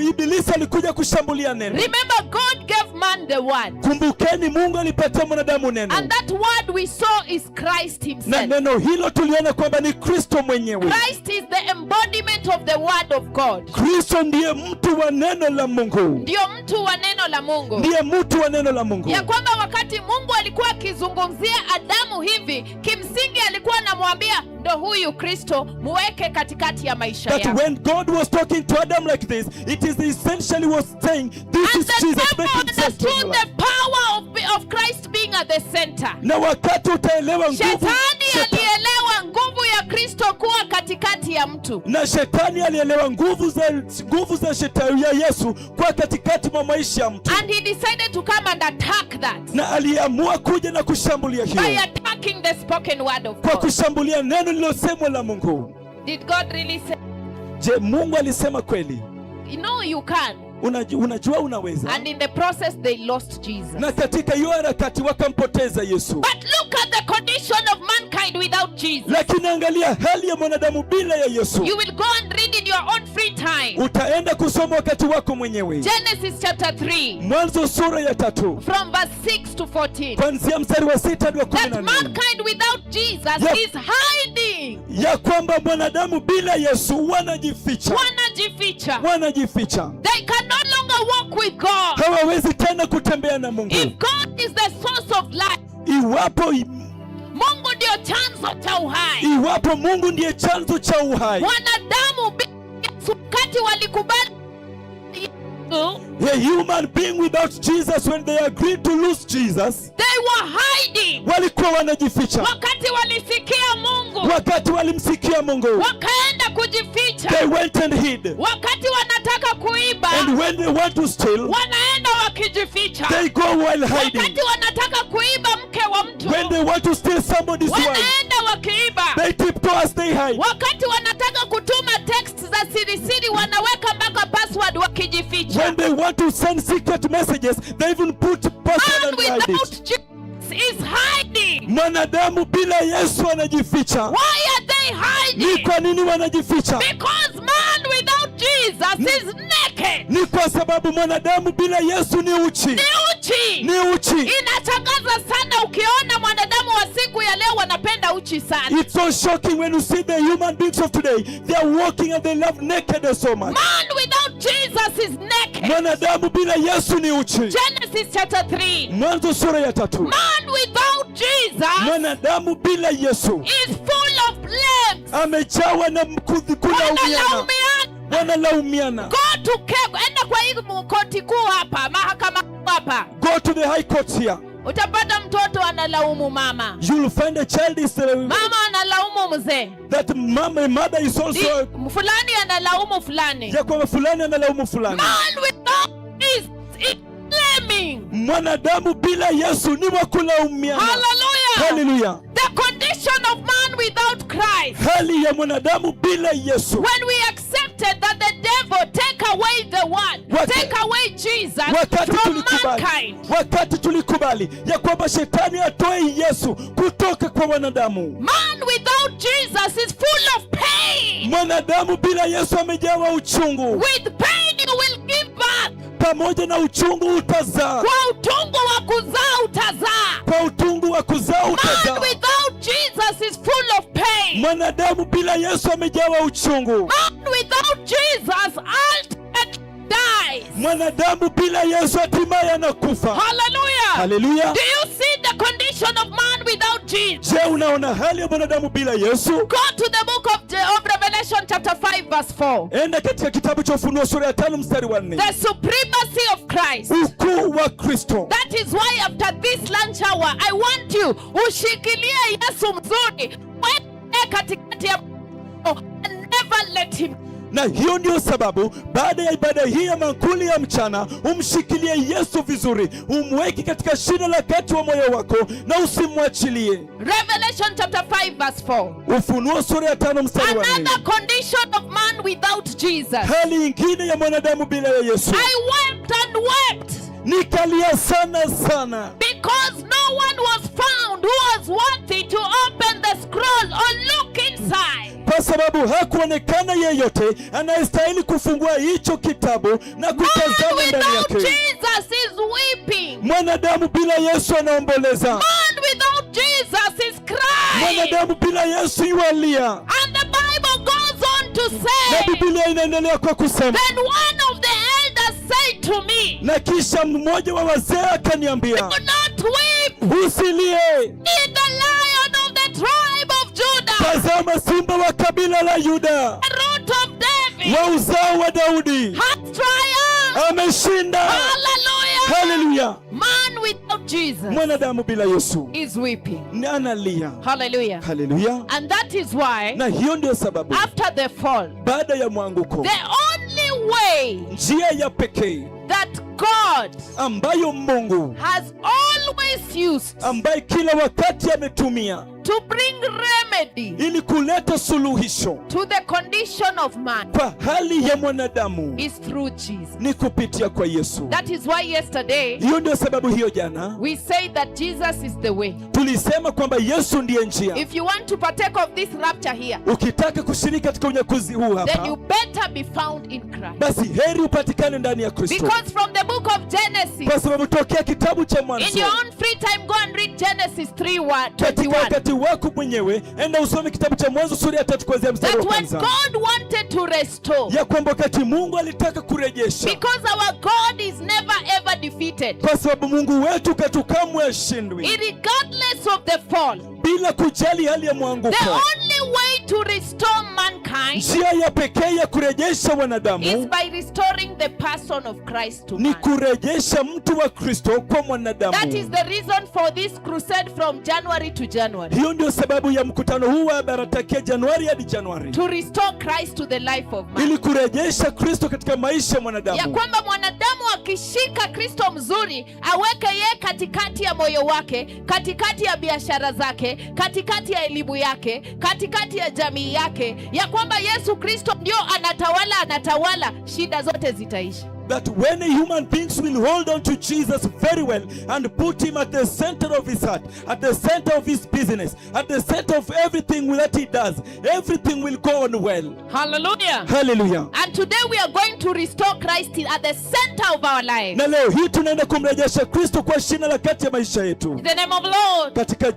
Ibilisi alikuja kushambulia neno, remember God gave man the word. kumbukeni Mungu alipatia mwanadamu neno, And that word we saw is Christ na himself. neno hilo tuliona kwamba ni Kristo mwenyewe. Christ is the embodiment of the word of God. Kristo ndiye mtu wa neno la Mungu, Ndio mtu wa neno la Mungu. ndiye mtu wa neno la Mungu. Ya kwamba wakati Mungu alikuwa akizungumzia Adamu hivi, kimsingi alikuwa anamwambia ndo huyu Kristo, muweke katikati ya maisha That yako. when God was talking to Adam like this, it is essentially was saying, this And is the Jesus, devil make himself to understood the power of Christ being at the center. na wakati utaelewa nguvu, Shetani alielewa nguvu ya Kristo kuwa katikati ya mtu. na shetani alielewa nguvu za shetani ya Yesu kwa katikati mwa maisha ya mtu, And he decided to come and attack that na aliamua kuja na kushambulia by hiyo attacking the spoken word of kwa God. kushambulia neno lilosemwa la Mungu. Did God really say? Je, Mungu alisema kweli? You know you can. Unajua unaweza. And in the process they lost Jesus. Na katika hiyo harakati wakampoteza Yesu. But look at the condition of mankind without Jesus. Lakini angalia hali ya mwanadamu bila ya Yesu. You will go and read in your own free time. Utaenda kusoma wakati wako mwenyewe. Genesis chapter 3. Mwanzo sura ya 3. From verse 6 to 14. Kuanzia mstari wa 6 hadi wa That 14. mankind without Jesus is hiding. Ya kwamba mwanadamu bila Yesu wanajificha. Wanajificha. They can no longer walk with God. Hawawezi tena kutembea na Mungu. If God is the source of life, Iwapo Mungu ndio chanzo cha uhai. Mungu ndiye chanzo cha uhai. Wanadamu wakati walikubali a human being without Jesus, when they agreed to lose Jesus, they were hiding. walikuwa wanajificha. Wakati walisikia Mungu, Wakati walimsikia Mungu, wakaenda kujificha. they went and hid. Wakati wanataka kuiba, And when they want to steal, wanaenda wakijificha. they go while hiding. Wakati wanataka kuiba mke wa mtu, When they want to steal somebody's wife, wanaenda wakiiba. they tiptoe as they hide. Wakati wanataka kutuma text za siri, wanaweka mpaka password wakijificha. When they want to send secret messages, they even put password Man and hide it. without Jesus is hiding. Mwanadamu bila Yesu anajificha. Why are they Ni hiding? kwa nini wanajificha? Because man without Jesus is naked. Ni kwa sababu mwanadamu bila Yesu ni uchi. Ni uchi. Ni uchi. Inashangaza sana ukiona mwanadamu wa siku ya leo wanapenda uchi sana. It's so shocking when you see the human beings of today. They are walking and they love nakedness so much. Man without Jesus is naked. Mwanadamu bila Yesu ni uchi. Genesis chapter 3. Mwanzo sura ya 3. Man without Jesus Mwanadamu bila Yesu is full of blames. amejawa na kulaumiana. Wanalaumiana. Go to Kego, enda kwa hii koti kuu hapa, mahakama hapa. Go to the high court here. Utapata mtoto analaumu mama. You'll find a child is Mama analaumu mzee. that mother is also Fulani analaumu fulani. ya kwamba fulani analaumu fulani. Man without Jesus is blaming. Mwanadamu bila Yesu ni wa kulaumiana. Hallelujah. Hallelujah. The condition of man without Christ. Hali ya mwanadamu bila Yesu. When we accepted that the devil take away the word, take away Jesus from mankind. Wakati tulikubali ya kwamba shetani atoe Yesu kutoka kwa wanadamu. Man without Jesus is full of pain. Mwanadamu bila Yesu amejawa uchungu. With pain you will give birth. Pamoja na uchungu utazaa. Kwa utungu wa kuzaa utazaa. Kwa utungu wa kuzaa utazaa. Man without Jesus is full of pain. Mwanadamu bila Yesu amejawa uchungu. Man without Jesus ultimately dies. Mwanadamu bila Yesu hatimaye anakufa. Hallelujah. Hallelujah. Do you see the condition of man without Jesus? Je, unaona hali ya mwanadamu bila Yesu? Go to the book of Revelation chapter 5 verse 4. Enda katika kitabu cha Ufunuo sura ya 5 mstari wa 4. The supremacy of Christ. Ukuu wa Kristo. That is why after this lunch hour I want you ushikilie Yesu mzuri. Wewe katikati ya and never let him. Na hiyo ndio sababu baada ya ibada hii ya mankuli ya mchana, umshikilie Yesu vizuri, umweke katika shina la kati wa moyo wako na usimwachilie. Revelation chapter 5 verse 4. Ufunuo sura ya 5 mstari wa 4. Another condition of man without Jesus. Hali nyingine ya mwanadamu bila ya Yesu. I wept and wept. Nikalia sana sana. Because no one was found who was worthy to open the scroll or look inside. Kwa sababu hakuonekana yeyote anayestahili kufungua hicho kitabu na kutazama ndani yake. Man without Jesus is weeping. Mwanadamu bila Yesu anaomboleza. Man without Jesus is crying. Mwanadamu bila Yesu yualia. And the Bible goes on to say, na Biblia inaendelea kwa kusema, then one of the elders said to me, na kisha mmoja wa wazee akaniambia, do not weep. Usilie. In the Lion of the tribe of Judah, Tazama simba wa kabila la Yuda, the root of David, wa uzao wa Daudi, has triumphed. ameshinda. Hallelujah. Hallelujah. Man without Jesus Mwanadamu bila Yesu is weeping. ni analia. Hallelujah. Hallelujah. And that is why Na hiyo ndio sababu after the fall, baada ya mwanguko, the only way njia ya pekee that God ambayo Mungu has always used ambaye kila wakati ametumia to bring remedy ili kuleta suluhisho to the condition of man kwa hali ya mwanadamu is through Jesus. ni kupitia kwa Yesu. That is why yesterday Hiyo ndio sababu hiyo jana we said that Jesus is the way. tulisema kwamba Yesu ndiye njia. If you want to partake of this rapture here, Ukitaka kushiriki katika unyakuzi huu then you hapa, better be found in Christ. basi heri upatikane ndani ya Kristo. Because from the book of Genesis, Kwa sababu tokea kitabu cha in Mwanzo, your own free time, go and read Genesis katika 3:21. wakati wako mwenyewe, enda usome kitabu cha Mwanzo sura ya 3 kuanzia mstari That wa when kwanza, God wanted to restore, ya kwamba wakati Mungu alitaka kurejesha, because our God is never ever defeated, kwa sababu Mungu wetu katukamwe ashindwi, regardless of the fall, bila kujali hali ya mwanguko. the only way to restore mankind Njia ya pekee ya kurejesha is wanadamu by restoring the person of Christ to ni man. kurejesha mtu wa Kristo kwa mwanadamu. That is the reason for this crusade from January to January, Hiyo ndio sababu ya mkutano huu wa Baratakea Januari hadi Januari, to restore Christ to the life of man. ili kurejesha Kristo katika maisha ya Ya mwanadamu. kwamba mwanadamu akishika Kristo mzuri, aweke yeye katikati ya moyo wake, katikati ya biashara zake, katikati ya elimu yake, katikati ya jamii yake, ya kwamba Yesu Kristo ndio anatawala, shida zote zitaisha. That when a human beings will hold on to Jesus very well and put him at the center of his heart, at the center of his business, at the center of everything that he does, everything will go on well. Hallelujah. Hallelujah. And today we are going to restore Christ at the center of our lives. Na leo hii tunaenda kumrejesha Kristo kwa shina la kati ya maisha yetu. In the name of Lord. Katika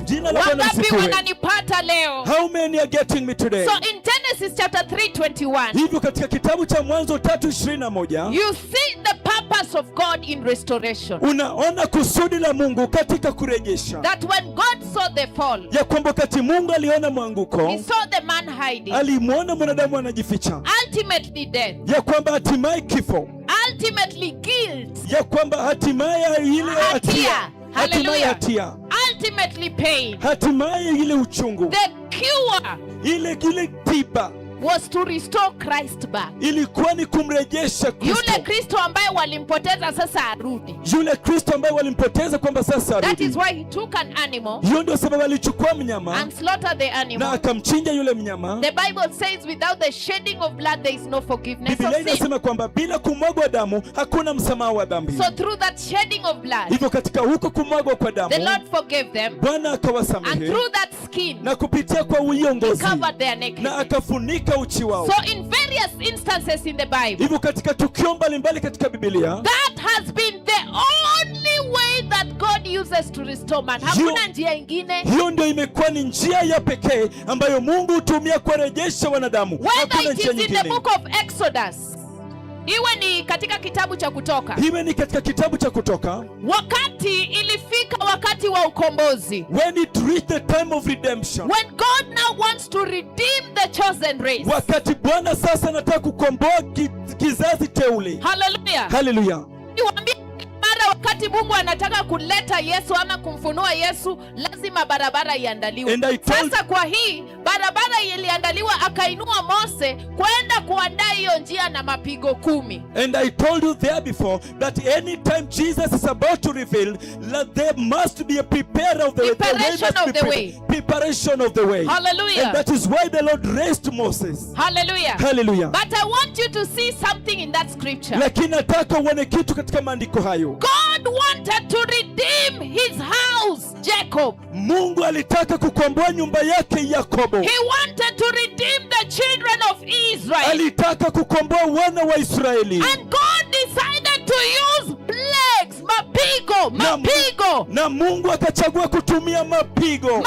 jina la Bwana Wangapi msifiwe. wananipata leo? How many are getting me today? So in Genesis chapter 3:21, Hivyo katika kitabu cha Mwanzo 3:21 you see the purpose of God in restoration. unaona kusudi la Mungu katika kurejesha. That when God saw the fall, Ya kwamba wakati Mungu aliona mwanguko, he saw the man hiding. alimwona mwanadamu anajificha. Ultimately death. Ya kwamba hatimaye kifo. Ultimately guilt. Ya kwamba hatimaye ile hatia. Hatimaye Hallelujah. hatia. Ultimately pain. Hatimaye ile uchungu. The cure Ile tiba was to restore Christ back. ilikuwa ni kumrejesha Kristo. Yule Kristo ambaye walimpoteza sasa arudi. Yule Kristo ambaye walimpoteza kwamba sasa That is arudi. why he took an animal Hiyo ndio sababu alichukua mnyama and slaughtered the na animal. akamchinja yule mnyama. The Bible says without the shedding of blood there is no forgiveness of Biblia sin. inasema kwamba bila kumwagwa damu hakuna msamaha wa dhambi. So through that shedding of blood, Hivyo katika huko kumwagwa kwa damu, the Lord forgave them, Bwana and akawasamehe, through that skin na kupitia kwa he uongozi covered their na nakedness. akafunika uchi wao. So in various instances in the Bible, Hivyo katika tukio mbalimbali katika Biblia, that has been the only way that God uses to restore man. Hakuna njia ingine. hiyo ndio imekuwa ni njia ya pekee ambayo Mungu hutumia kuwarejesha wanadamu. Whether Hakuna it njia is in the nyingine. book of Exodus, iwe ni katika kitabu cha Kutoka, Iwe ni katika kitabu cha Kutoka, wakati ilifika wakati wa ukombozi, when it reached the time of redemption, when God now wants to redeem the chosen race. wakati Bwana sasa anataka kukomboa kizazi teule. Hallelujah. Haleluya. Niwaambie mara wakati Mungu anataka kuleta Yesu ama kumfunua Yesu, lazima barabara iandaliwe. And I told- Sasa kwa hii barabara iliandaliwa, akainua Mose kwenda kuandaa hiyo njia na mapigo 10. And I told you there before that anytime Jesus is about to reveal, there must be a preparer of the way. Preparation of the way. Preparation of the way. Hallelujah. And that is why the Lord raised Moses. Hallelujah. Hallelujah. But I want you to see something in that scripture. Lakini nataka uone kitu katika maandiko hayo. God wanted to redeem his house, Jacob. Mungu alitaka kukomboa nyumba yake Yakobo. He wanted to redeem the children of Israel. Alitaka kukomboa wana wa Israeli. And God decided to use plagues, mapigo. Na Mungu akachagua kutumia mapigo.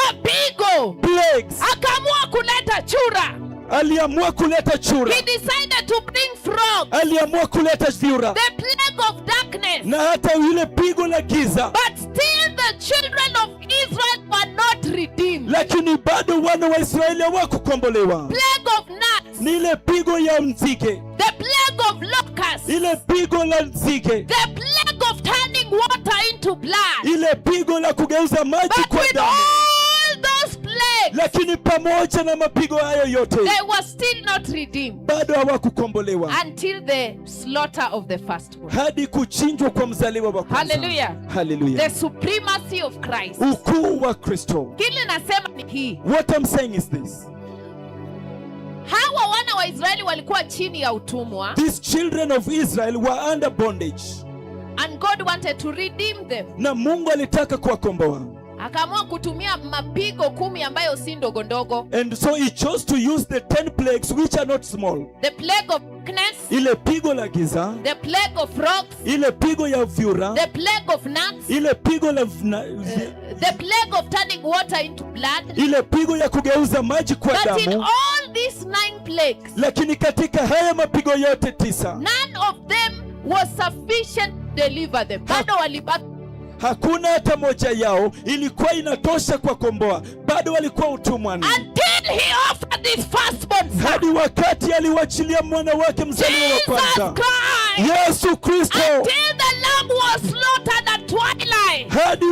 Plagues. Akaamua kuleta chura. Aliamua kuleta chura. He decided to bring frogs. Aliamua kuleta vyura. The plague of darkness. Na hata ile pigo la giza. But still the children of Israel were not redeemed. Lakini bado wana wa Israeli hawakukombolewa. Plague of gnats. Ni ile pigo ya nzige. The plague of locusts. Ile pigo la nzige. The plague of turning water into blood. Ile pigo la kugeuza maji But kwa with damu. all those plagues, Lakini pamoja na mapigo hayo yote, they were still not redeemed bado hawakukombolewa until the slaughter of the firstborn. hadi kuchinjwa kwa mzaliwa wa kwanza. Hallelujah. Hallelujah. The supremacy of Christ. Ukuu wa Kristo. Kile nasema ni hii. What I'm saying is this. Hawa wana wa Israeli walikuwa chini ya utumwa, These children of Israel were under bondage. and God wanted to redeem them. Na Mungu alitaka kuwakomboa. Akaamua kutumia mapigo 10 ambayo si ndogo ndogo. And so he chose to use the 10 plagues which are not small. The plague of darkness, Ile pigo la giza, the plague of frogs, ile pigo ya vyura, the plague of gnats, ile pigo la the plague of turning water into blood. ile pigo ya kugeuza maji kwa But in damu. all these 9 plagues, Lakini katika haya mapigo yote 9, none of them was sufficient to deliver them. Bado walibaki. hakuna hata moja yao ilikuwa inatosha kwa komboa. Bado walikuwa utumwani. Until he offered this firstborn son, Hadi wakati aliwachilia mwana wake mzaliwa wa Jesus kwanza, Christ. Yesu Kristo. Until the lamb was slaughtered at twilight. Hadi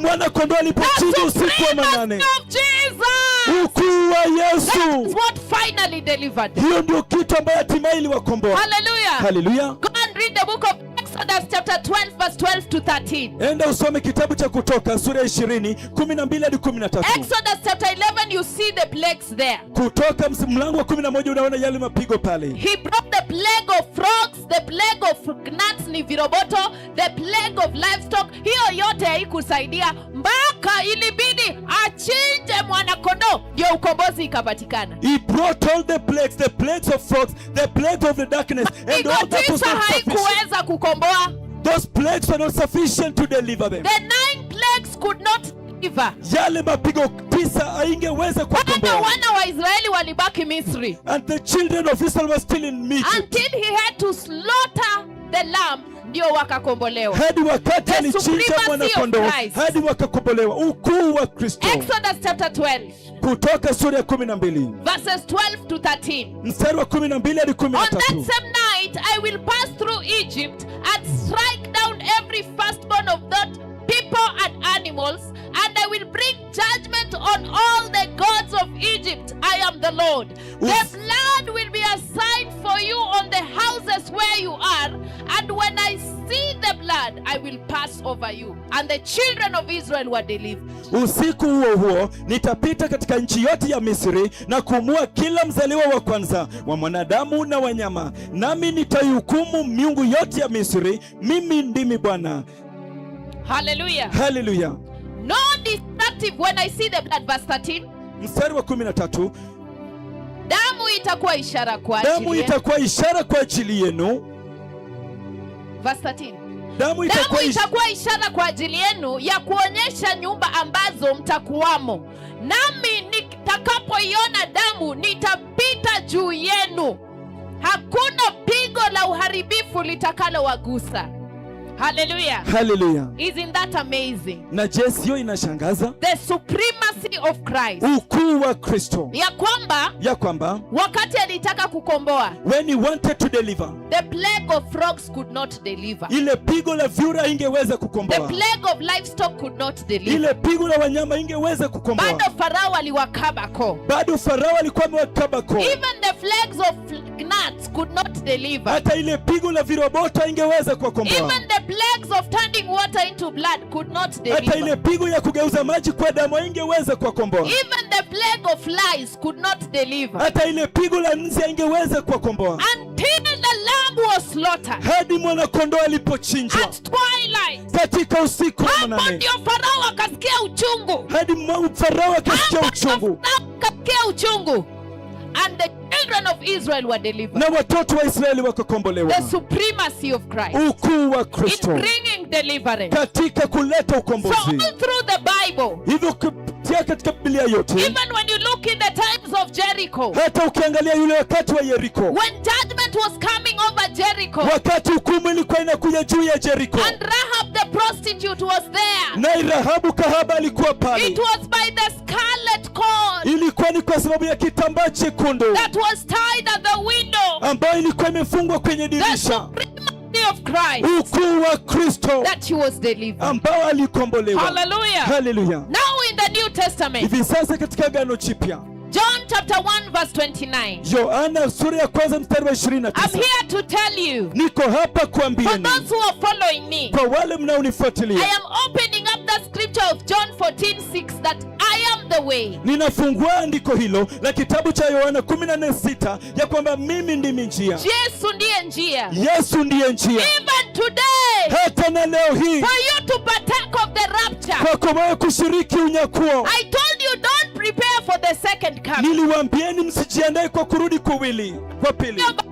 mwana kondoo The alipochinjwa usiku wa supremacy manane. of Jesus. Ukuu wa That is Yesu. what finally delivered them. Hiyo ndio kitu ambayo hatimaye iliwakomboa. Hallelujah. Hallelujah. Go and read the book of Exodus chapter 12 verse 12 to 13. Enda usome kitabu cha Kutoka sura ya 20, 12 hadi 13. Exodus chapter 11, you see the plagues there. Kutoka mlango wa 11 unaona yale mapigo pale. He brought the plague of frogs, the plague of gnats ni viroboto, the plague of livestock. Hiyo yote haikusaidia mpaka ilibidi achinje mwanakondoo ndio ukombozi ikapatikana. He brought all the plagues of frogs, the plague of the darkness, and all that was Tisa not sufficient. haikuweza kukomboa. Those plagues were not sufficient to deliver them. The 9 plagues could not deliver. Yale mapigo 9 haingeweza Bado kukomboa. wana wa Israeli walibaki Misri And the children of Israel were still in Egypt. until he had to slaughter the lamb ndio wakakombolewa. Hadi wakati The alichinja supremacy mwana of kondoo, Christ. hadi wakakombolewa. Ukuu wa Kristo. Exodus chapter 12 Kutoka sura ya 12 verses 12 to 13. mstari wa 12 hadi On that 13. same night I will pass through Egypt and strike down every firstborn of that people and animals, and I will bring judgment on all the gods of Egypt. I am the Lord. The blood will be a sign for you on the houses where you are, and when I see the blood I will pass over you. And the children of Israel were delivered. Usiku huo huo nitapita katika nchi yote ya Misri na kumua kila mzaliwa wa kwanza wa mwanadamu na wanyama, nami nitaihukumu miungu yote ya Misri. Mimi ndimi Bwana. Hallelujah. Hallelujah. No destructive when I see the blood. Verse 13. Mstari wa 13, Damu itakuwa ishara kwa damu ajili yenu. itakuwa ishara kwa ajili yenu. Verse 13. Damu Damu itakuwa itakuwa ishara kwa ajili yenu ya kuonyesha nyumba ambazo mtakuwamo. Nami nitakapoiona damu nitapita juu yenu. Hakuna pigo la uharibifu litakalowagusa. Hallelujah. Hallelujah. Isn't that amazing? Na je, sio inashangaza? The supremacy of Christ. Ukuu wa Kristo. Ya kwamba wakati alitaka kukomboa, when he wanted to deliver, the plague of frogs could not deliver. Ile pigo la vyura ingeweza kukomboa. The plague of livestock could not deliver. Ile pigo la wanyama ingeweza kukomboa. Bado Farao aliwakaba koo. Bado Farao alikuwa amewakaba koo. Even the plagues of gnats could not deliver. Hata ile pigo la viroboto ingeweza kukomboa. Even the plagues of turning water into blood could not deliver. Hata ile pigo ya kugeuza maji kwa damu ingeweza kukomboa. Even the plague of flies could not deliver. Hata ile pigo la nzi ingeweza kukomboa. Until the lamb was slaughtered. Hadi mwana kondoo alipochinjwa. At twilight. Katika usiku wa hapo manane. ndio Farao akasikia uchungu. Hadi Farao akasikia uchungu. Akasikia uchungu. And the children of Israel were delivered. Na watoto wa Israeli wakakombolewa. The supremacy of Christ. Ukuu wa Kristo. In bringing deliverance. Katika kuleta ukombozi. So all through the Bible. Hivyo kupitia katika Biblia yote. Even when you look in the times of Jericho. Hata ukiangalia yule wakati wa Yeriko. When judgment was coming over Jericho. Wakati hukumu ilikuwa inakuja juu ya Jericho. And Rahab the prostitute was there. Na Rahabu kahaba alikuwa pale. It was by the scarlet cord. Ilikuwa ni kwa sababu ya kitambaa chekundu. That was tied at the window. Ambayo ilikuwa imefungwa kwenye dirisha. Of Christ. Ukuu wa Kristo. That he was delivered. Ambao alikombolewa. Hallelujah. Hallelujah. Now in the New Testament. Hivi sasa katika Agano Jipya. John chapter 1 verse 29. Yohana sura ya kwanza mstari wa 29. I'm here to tell you. Niko hapa kuambieni. For those who are following me. Kwa wale mnaonifuatilia. I am opening up the scripture of John 14:6 that I am the way. Ninafungua andiko hilo la kitabu cha Yohana 14:6 ya kwamba mimi ndimi njia. Yesu ndiye njia. Yesu ndiye njia. Even today. Hata na leo hii. For you to partake of the rapture. Kwa wewe kushiriki unyakuo. I told you don't prepare for the second coming. Niliwaambieni msijiandae kwa kurudi kwa pili.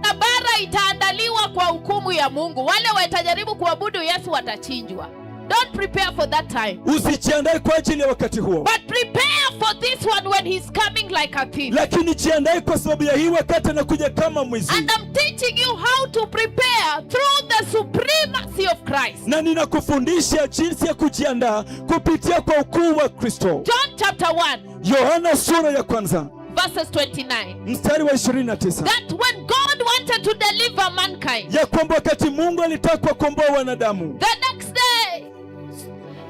Barabara itaandaliwa kwa hukumu ya Mungu. Wale watajaribu kuabudu Yesu watachinjwa. Don't prepare for that time. Usijiandae kwa ajili ya wakati huo. But prepare for this one when he's coming like a thief. Lakini jiandae kwa sababu ya hii wakati anakuja kama mwizi. And I'm teaching you how to prepare through the supremacy of Christ. Na ninakufundisha jinsi ya kujiandaa kupitia kwa ukuu wa Kristo. John chapter 1. Yohana sura ya kwanza. Verses 29. Mstari wa 29. That when God wanted to deliver mankind. Ya kwamba wakati Mungu alitaka kuwakomboa wanadamu. The next day,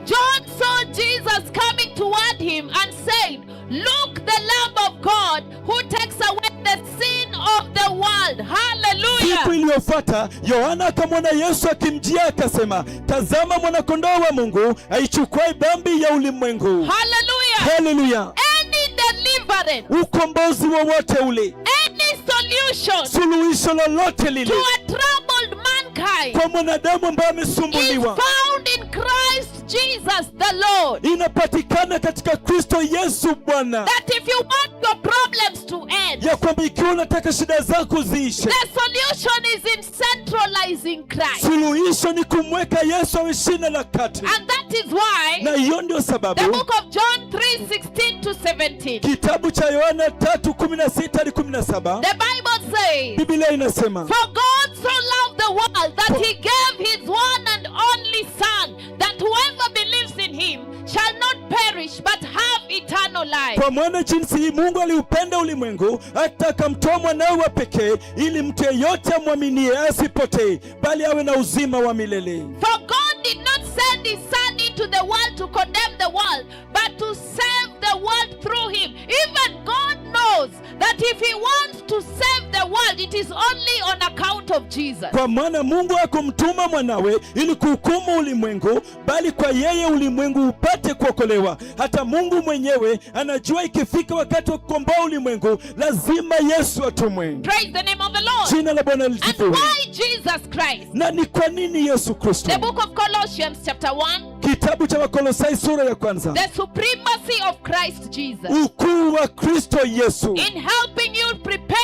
John saw Jesus coming toward him and said, "Look, the Lamb of God who takes away the sin of the world." Hallelujah. Siku iliyofuata Yohana akamwona Yesu akimjia akasema, "Tazama mwana-kondoo wa Mungu aichukue dhambi ya ulimwengu." Hallelujah. Hallelujah. Any deliverance, ukombozi wowote ule, any solution, suluhisho lolote lile to a troubled mankind kwa mwanadamu ambaye is amesumbuliwa found in Christ Jesus the Lord. inapatikana katika Kristo Yesu Bwana. That if you want your problems to end, Ya kwamba ikiwa unataka shida zako ziishe, the solution is in centralizing Christ. suluhisho ni kumweka Yesu awe shina la kati. And that is why Na hiyo ndio the sababu book of John 3:16 to 17, kitabu cha Yohana 3:16 hadi 17 the Bible says, Biblia inasema, "For God so loved the world that he gave his one and only Son, that whoever believes in him shall not perish but have eternal life." kwa maana jinsi hii Mungu aliupenda ulimwengu hata akamtoa mwanawe wa pekee, ili mtu yeyote amwaminie asipotee, bali awe na uzima wa milele. For God did not send his Son into the world to condemn the world, but to save the world through him. Even God knows that if he wants to save the world, it is only on account of Jesus. Kwa maana Mungu hakumtuma mwanawe ili kuhukumu ulimwengu, bali kwa yeye ulimwengu upate kuokolewa. Hata Mungu mwenyewe anajua ikifika wakati wa kukomboa ulimwengu, lazima Yesu atumwe. Praise the name of the Lord. Jina la Bwana And lisifiwe. why Jesus Christ? Na ni kwa nini Yesu Kristo? The book of Colossians chapter 1, Kitabu cha Wakolosai sura ya kwanza. the supremacy of Christ Jesus Ukuu wa Kristo Yesu in helping you prepare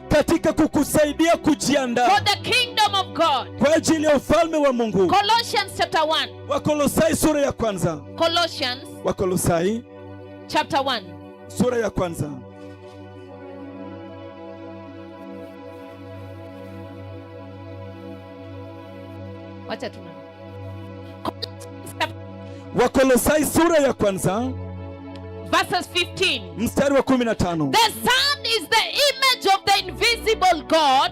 katika kukusaidia kujiandaa for the kingdom of God. kwa ajili ya ufalme wa Mungu. Colossians chapter 1. Wakolosai sura ya kwanza. Colossians Wakolosai chapter 1. sura ya kwanza. Wacha tuna. Wakolosai sura ya kwanza verses 15. mstari wa 15. The Son is the image of the invisible God,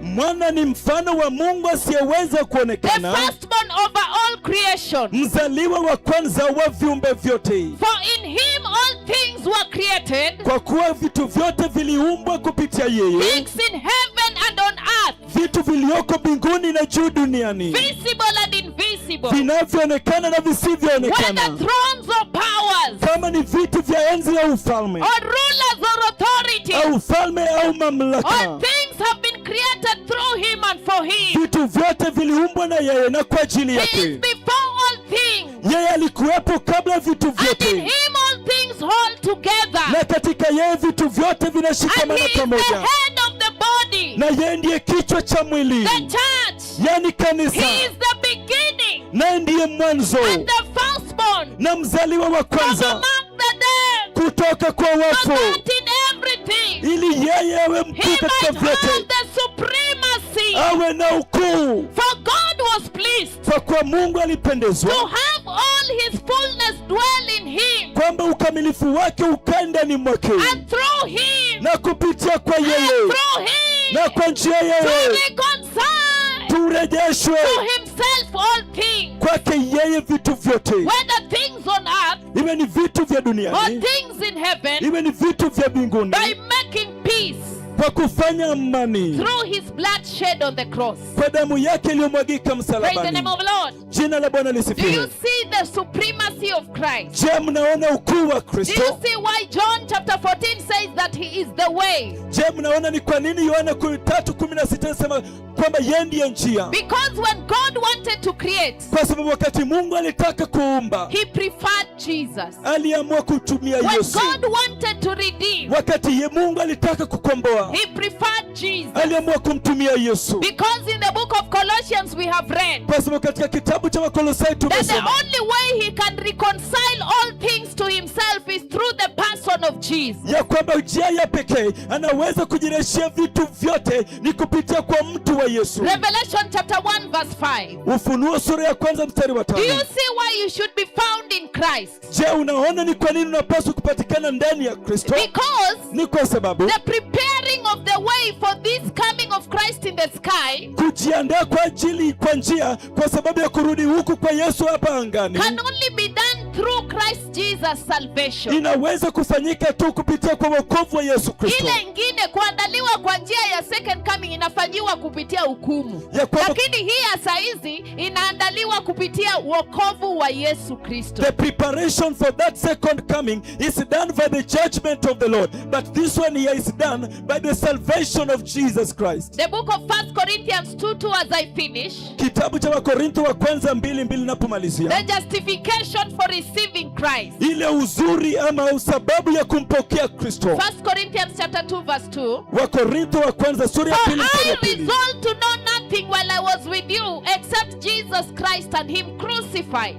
Mwana ni mfano wa Mungu asiyeweza the kuonekana, firstborn over all creation. mzaliwa wa kwanza wa viumbe vyote. For in him all things were created, Kwa kuwa vitu vyote viliumbwa kupitia yeye, things in heaven and on earth, vitu vilioko mbinguni na juu duniani, visible and invisible, vinavyoonekana na whether visivyoonekana, thrones or powers, kama ni viti vya enzi au ufalme or rulers or authorities. au ufalme au mamlaka. All things have been created through him and for him. Vitu vyote viliumbwa na yeye na kwa ajili He is yake. before all things, Yeye alikuwepo kabla vitu and in vyote, him all things hold together. na katika yeye vitu vyote And vinashikamana he is the pamoja. head of the body, Na yeye ndiye kichwa cha mwili, the church. yani kanisa, He is the beginning naye ndiye mwanzo and the firstborn na mzaliwa wa from kwanza among the dead, kutoka kwa so wafu, that in everything ili yeye awe he mkuu katika might have vyote, the supremacy. awe na ukuu. For God was pleased Kwa kuwa Mungu to alipendezwa have all his fullness dwell in him, kwamba ukamilifu wake ukae ndani mwake, and through him, na kupitia kwa and yeye through him, na kwa njia to yeye reconcile turejeshwe to himself all things, kwake yeye vitu vyote, whether things on earth iwe ni vitu vya or duniani, things in heaven, iwe ni vitu vya mbinguni, by making peace kwa kufanya amani through his blood shed on the cross. kwa damu yake iliyomwagika Praise the name msalabani. of the Lord. Jina la Bwana Do you lisifiwe. see the supremacy of Christ? Je, mnaona ukuu wa Do you Kristo? see why John chapter 14 says that he is the way? Je, mnaona ni kwa nini Yohana 3:16 anasema kwamba yeye ndiye njia? Because when God wanted to create, Kwa sababu wakati Mungu alitaka kuumba, he preferred Jesus. aliamua kutumia When Yesu. God wanted to redeem, Wakati Mungu alitaka kukomboa, he preferred Jesus. aliamua kumtumia Yesu. Because in the book of Colossians we have read Kwa sababu katika kitabu cha Wakolosai that the tumesoma only way he can reconcile all things to himself is through the person of Jesus. ya kwamba njia ya pekee anaweza kujirejeshea vitu vyote ni kupitia kwa mtu wa Yesu. Revelation chapter 1 verse 5. Ufunuo sura ya kwanza mstari wa Do you 5. see why you should be found in Christ? Je, unaona ni kwa nini unapaswa kupatikana ndani ya Kristo? Because Ni kwa sababu the preparing of the way for this coming of Christ in the sky kujiandaa kwa ajili kwa njia kwa sababu ya kurudi huku kwa Yesu hapa angani can only be done through Christ Jesus salvation. inaweza kufanyika tu kupitia kwa wokovu wa Yesu Kristo. Ile ingine kuandaliwa kwa njia ya second coming inafanyiwa kupitia hukumu, Ya kwamba lakini hii ya saizi inaandaliwa kupitia wokovu wa Yesu Kristo. the preparation for that second coming is done by the judgment of the Lord, but this one here is done by the salvation of Jesus Christ. The book of 1 Corinthians 2:2 as I finish, Kitabu cha Wakorintho wa kwanza 2:2 napomalizia, the justification for receiving Christ. ile uzuri ama sababu ya kumpokea Kristo. 1 Corinthians chapter 2 verse 2. Wakorintho wa kwanza sura ya For 2 mstari I wa 2. resolved to know nothing while I was with you except Jesus Christ and him crucified.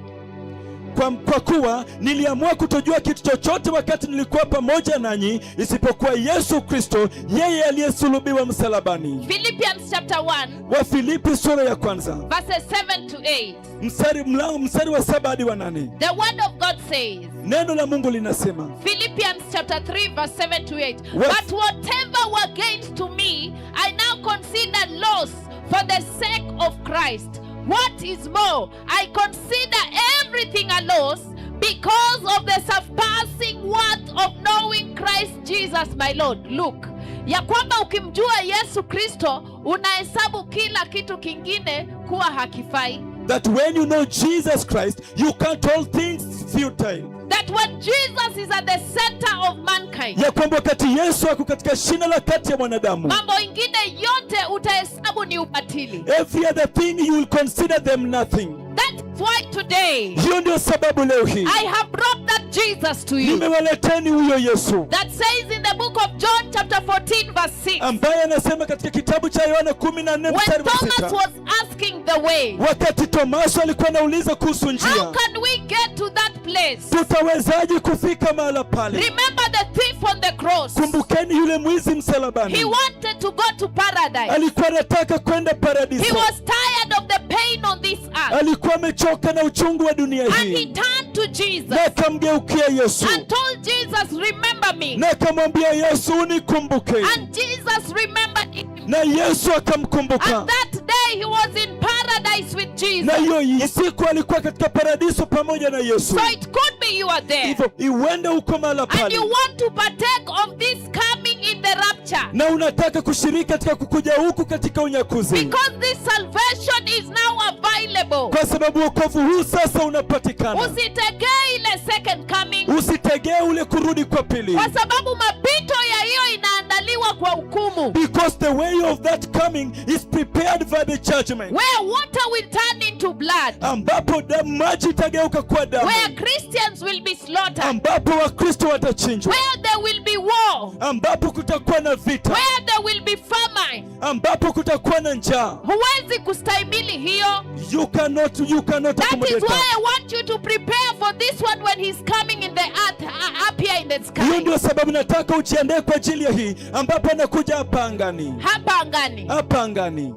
Kwa kuwa niliamua kutojua kitu chochote wakati nilikuwa pamoja nanyi isipokuwa Yesu Kristo, yeye aliyesulubiwa msalabani. Philippians chapter 1 Wa Filipi sura ya kwanza verses 7 to 8. mstari wa 7 hadi wa 8. The word of God says, Neno la Mungu linasema, Philippians chapter 3 verse 7 to 8. What? But whatever were gains to me, I now consider loss for the sake of Christ. What is more, I consider everything a loss because of the surpassing worth of knowing Christ Jesus my Lord. Look, ya kwamba ukimjua Yesu Kristo unahesabu kila kitu kingine kuwa hakifai. that when you know Jesus Christ, you count all things futile. That when Jesus is at the center of mankind, Ya kwamba wakati Yesu ako katika shina la kati ya mwanadamu, mambo ingine yote utahesabu ni ubatili. every other thing you will consider them nothing. That's why today Hiyo ndio sababu leo hii I have brought that Jesus to you. nimewaleteni huyo Yesu That says in the book of John chapter 14 verse 6. ambaye anasema katika kitabu cha Yohana 14 mstari When wa Thomas 6, was asking the way, wakati Tomaso alikuwa anauliza kuhusu how njia, can we get to that place? tutawezaje kufika mahala pale? Remember the thief on the cross. Kumbukeni yule mwizi He msalabani, wanted to go to paradise. alikuwa anataka kwenda He paradiso, was tired of the pain on this earth. earth. alikuwa amechoka na uchungu wa dunia And he hii, turned to Jesus na akamgeukia Yesu and told Jesus, remember me. na akamwambia Yesu, unikumbuke. And Jesus remembered him. Na Yesu akamkumbuka. And that day he was in paradise with Jesus. Na hiyo siku alikuwa katika paradiso pamoja na Yesu. So it could be you are there. Hivyo iwende uko mahali And pale you want to partake of this coming in the rapture. na unataka kushiriki katika kukuja huku katika unyakuzi, Because this salvation is now available. kwa sababu wokovu huu sasa unapatikana. Usitegee ile second coming. Usitegee ule kurudi kwa pili, Kwa sababu mapito ya hiyo inaandaliwa kwa hukumu. because the way of that coming is prepared for the judgment, Where water will turn into blood. ambapo maji itageuka kwa damu, Where Christians will be slaughtered. ambapo Wakristo watachinjwa, Where there will be war. ambapo kutakuwa na vita, Where there will be famine. ambapo kutakuwa na njaa. Huwezi kustahimili hiyo. You cannot That is accommodate why that. I want you to prepare for this one when he's coming in the earth, up here in the Hiyo sky. ndio sababu nataka ujiandae kwa ajili ya hii, ambapo anakuja hapa angani, Hapa angani. hapa angani.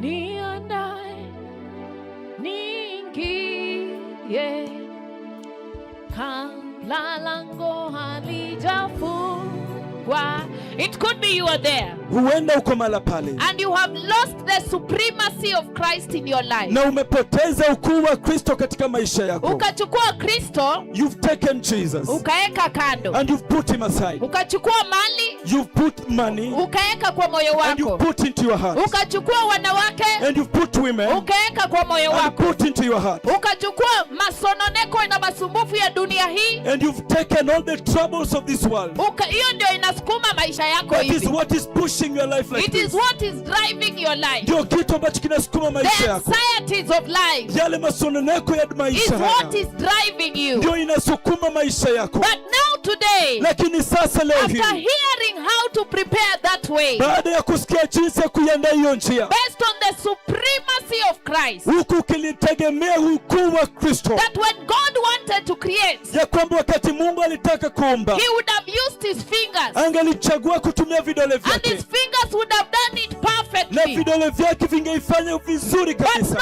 Niandae, niingie, kabla lango halijafungwa. It could be you are there Huenda uko mahali pale and you have lost the supremacy of Christ in your life. na umepoteza ukuu wa Kristo katika maisha yako. Ukachukua Kristo, You've taken Jesus ukaeka kando. and you've put him aside. Ukachukua mali, You've put money ukaeka kwa moyo and you've wako. put into your heart. Ukachukua wanawake, And you've put women ukaeka kwa moyo and wako. put into your heart. Ukachukua masononeko na masumbufu ya dunia hii. And you've taken all the troubles of this world. Hiyo ndio inasukuma maisha yako That is hivi. what is pushing your life like It is this. what is driving your life. Ndio kitu ambacho kinasukuma maisha The yako. anxieties of life Yale masononeko ya is maisha what haya is driving you. ndio inasukuma maisha yako. But now today, Lakini sasa leo after hii, hearing how to prepare that way, baada ya kusikia jinsi ya kuiandaa hiyo njia, based on the supremacy of Christ, huku ukilitegemea ukuu wa Kristo, that when God wanted to create, ya kwamba wakati Mungu alitaka kuumba, he would have used his fingers, angalichagua kutumia vidole and vyake, his fingers would have done it na perfectly. vidole vyake vingeifanya vizuri But kabisa. no.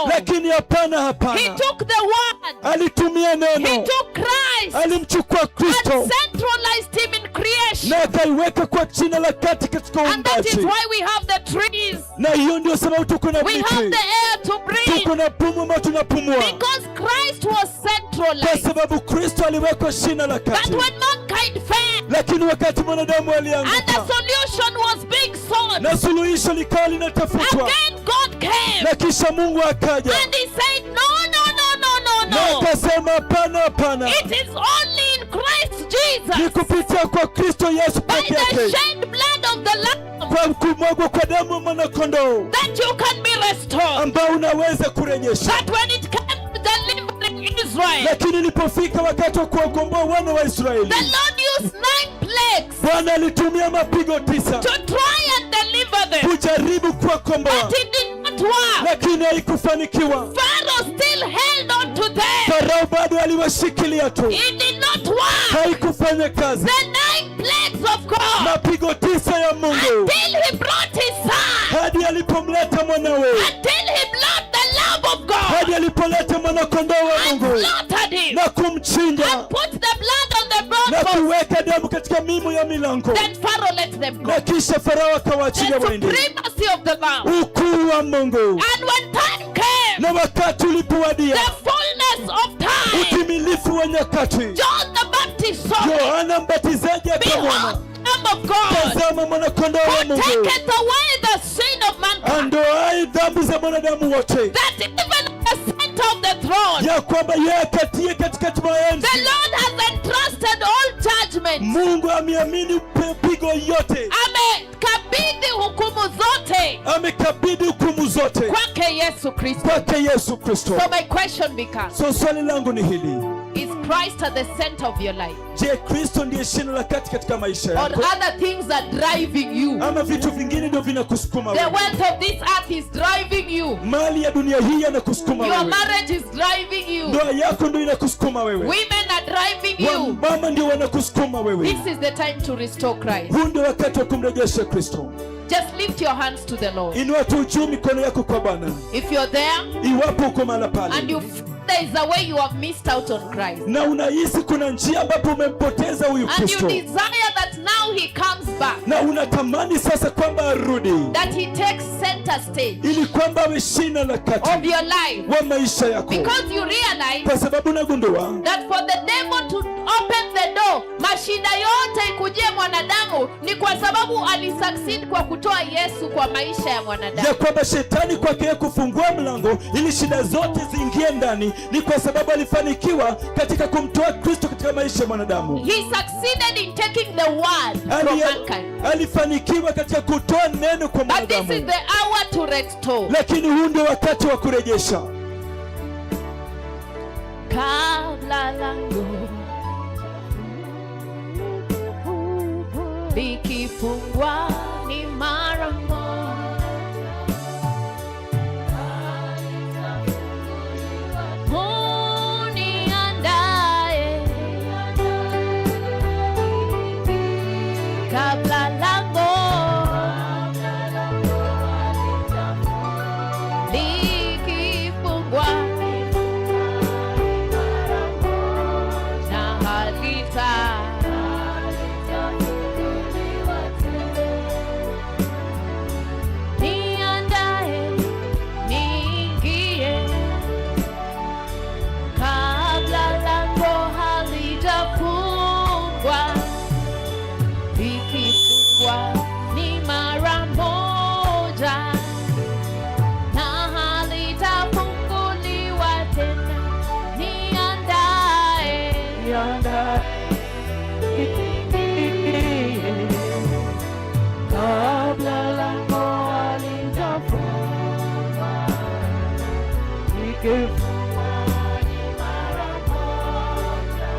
Lakini hapana, He hapana, took the word, alitumia he neno, took Christ, alimchukua and Kristo centralized him in creation. na akaiweka kwa jina la kati katika And that is uumbaji. why we have the trees, Na hiyo ndio sababu tuko na we have miti, the air to breathe, tuko na pumu ambayo tunapumua, because Christ was kwa centralized. sababu Kristo aliwekwa shina la That kati. when mankind fell Lakini wakati mwanadamu and the alianguka solution was being sought, na suluhisho likawa linatafutwa, again God came na kisha Mungu akaja and he said, no. na akasema hapana, hapana, It is only in Christ ni Jesus, kupitia kwa Kristo Yesu by peke the yake, shed blood of the Lamb, kwa kumwagwa kwa damu ya mwanakondoo, that you can be restored. ambao unaweza kurejesha. That when it came to delivering Israel, Lakini ilipofika wakati wa kuwakomboa wana wa Israeli, the Lord used 9 plagues Bwana alitumia mapigo 9 to try and deliver them, kujaribu kuwakomboa, but it did not work. lakini haikufanikiwa. Pharaoh still held on to them. Farao bado aliwashikilia tu, It did not work. haikufanya kazi. The 9 plagues of God, Mapigo 9 ya Mungu, until he brought his son, hadi alipomleta mwanawe, until he brought the Lamb of God hadi alipoleta mwanakondoo wa and Mungu slaughtered him na kumchinja and put the blood on the na doorpost. kuweka damu katika mimo ya milango, Then Pharaoh let them go. na kisha Farao akawaachilia The waende. supremacy of the Lamb. Ukuu wa Mungu. And when time came, Na wakati ulipowadia, the fullness of time, utimilifu wa nyakati, John the Baptist saw it. Yohana Mbatizaji akamwona, Behold, the Lamb of God, tazama mwanakondoo wa who Mungu taketh away the sin of mankind, andoaye dhambi za mwanadamu wote, that even at the center of the throne, ya kwamba yeye akatie katikati mwa enzi. the Lord has entrusted all judgment. Mungu ameamini pigo yote, Amekabidhi hukumu zote amekabidhi hukumu zote kwake Yesu Kristo. kwake Yesu Kristo. So my question becomes, So swali langu ni hili: is Christ at the center of your life, je, Kristo ndiye shina la kati katika maisha or yako, other things are driving you? ama vitu vingine ndio vinakusukuma The wewe? wealth of this earth is driving you. Mali ya dunia hii yanakusukuma Your wewe, marriage is driving you. ndoa yako ndio inakusukuma wewe, Women are driving you. mama ndio wanakusukuma wewe. This is the time to restore Christ. Huu ndio wakati wa kumrejesha Kristo. Just lift your hands to the Lord. Inua tu juu mikono yako kwa Bwana. If you're there Iwapo uko mahali pale and you feel there is a way you have missed out on Christ, na unahisi kuna njia ambapo umempoteza huyu and you Kristo, desire that now he comes back, na unatamani sasa kwamba arudi, that he takes center stage ili kwamba awe shina la kati of your life, wa maisha yako, because you realize kwa sababu unagundua that for the devil to open the door, mashida yote ikujie mwanadamu, ni kwa sababu alisucceed kwa kutoa Yesu kwa maisha ya mwanadamu. ya kwamba shetani kwake kufungua mlango ili shida zote ziingie ndani, ni kwa sababu alifanikiwa katika kumtoa Kristo katika maisha ya mwanadamu. He succeeded in taking the word from mankind. Alifanikiwa katika kutoa neno kwa But this is mwanadamu, the hour to restore. lakini huu ndio wakati wa kurejesha. Kabla lango likifungwa ni mara moja, uniandae kabla lango likifungwa na halita niandae niingie kabla lango halijafungwa, likifungwa ni mara moja na halitafunguliwa tena. Niandae kabla lango halijafungwa, likifungwa ni mara moja,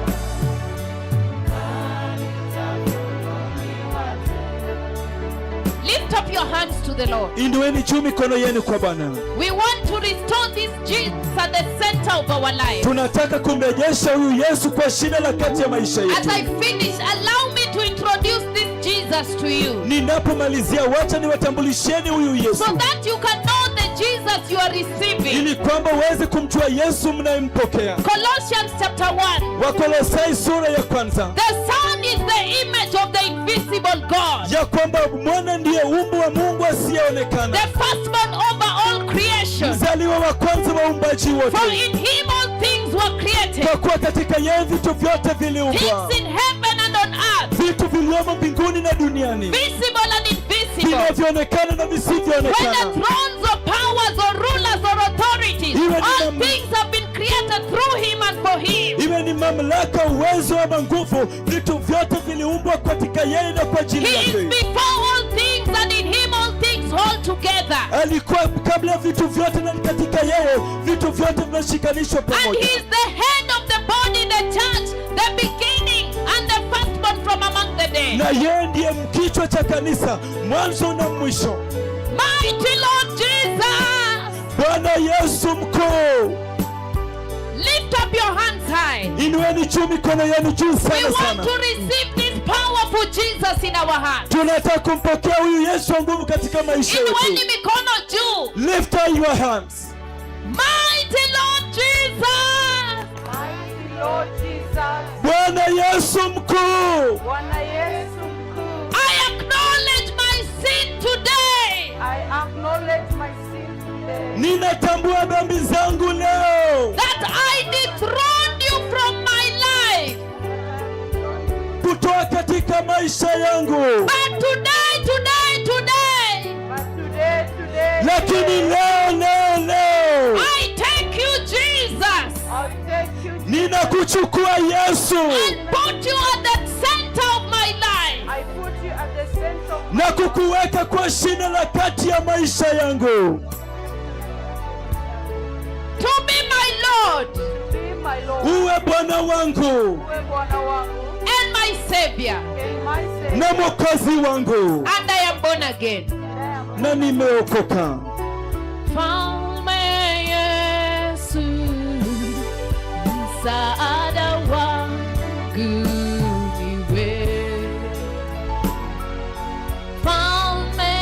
halitafunguliwa tena. Lift up your hands to the Lord. Inueni juu mikono yenu kwa Bwana. We want to restore this Jesus at the center of our life. Tunataka kumrejesha huyu Yesu kwa shina la kati ya maisha As yetu. I finish, allow me to introduce this Jesus to you, Ninapomalizia, wacha niwatambulisheni huyu Yesu, so that you can know the Jesus you are receiving. ili kwamba uweze kumjua Yesu mnayempokea. Colossians chapter 1. Wakolosai sura ya kwanza, The Son is the image of the invisible God, ya kwamba mwana ndiye umbo wa Mungu asiyeonekana, the firstborn over all creation. mzaliwa wa kwanza wa uumbaji For wote, in him all things were created, kwa kuwa katika yeye vitu vyote viliumbwa, things in heaven and on earth, vitu vilivyomo mbinguni na duniani, visible and invisible, vinavyoonekana na whether visivyoonekana, thrones or powers or rulers or authorities, Even all in things have been created through him and for him. iwe ni mamlaka, uwezo ama nguvu, vitu vyote viliumbwa katika yeye na kwa ajili He is yake. before all things, and in him all things hold together. Alikuwa kabla ya vitu vyote, na katika yeye vitu vyote vinashikanishwa And pamoja. he is the head of the body, the church, the beginning and the firstborn from among the dead. Na yeye ndiye kichwa cha kanisa, mwanzo na mwisho. Mighty Lord Jesus, Bwana Yesu mkuu, lift up your hands high. inueni juu mikono yenu juu We sana want sana. to receive this powerful Jesus in our heart. Tunataka kumpokea huyu Yesu wa nguvu katika maisha Inueni yetu. mikono juu. Lift up your hands. Mighty Lord Jesus, Mighty Lord Jesus, Bwana Yesu mkuu, Bwana Yesu mkuu, I acknowledge my sin today, I acknowledge my sin today, ninatambua dhambi zangu leo, that I dethroned you from my life. kutoa katika maisha yangu. But today, but today, Lakini leo I take you, Jesus, I'll take you, ninakuchukua Yesu, and put you at the center of my life. I put you at the center of na kukuweka kwa shina la kati ya maisha yangu, To be my Lord be my Lord, uwe Bwana wangu uwe Bwana wangu, and my Savior, and my Savior, na Mwokozi wangu, and I am born again. and I am na nimeokoka. Mfalme Yesu, msaada wangu ni wewe. Mfalme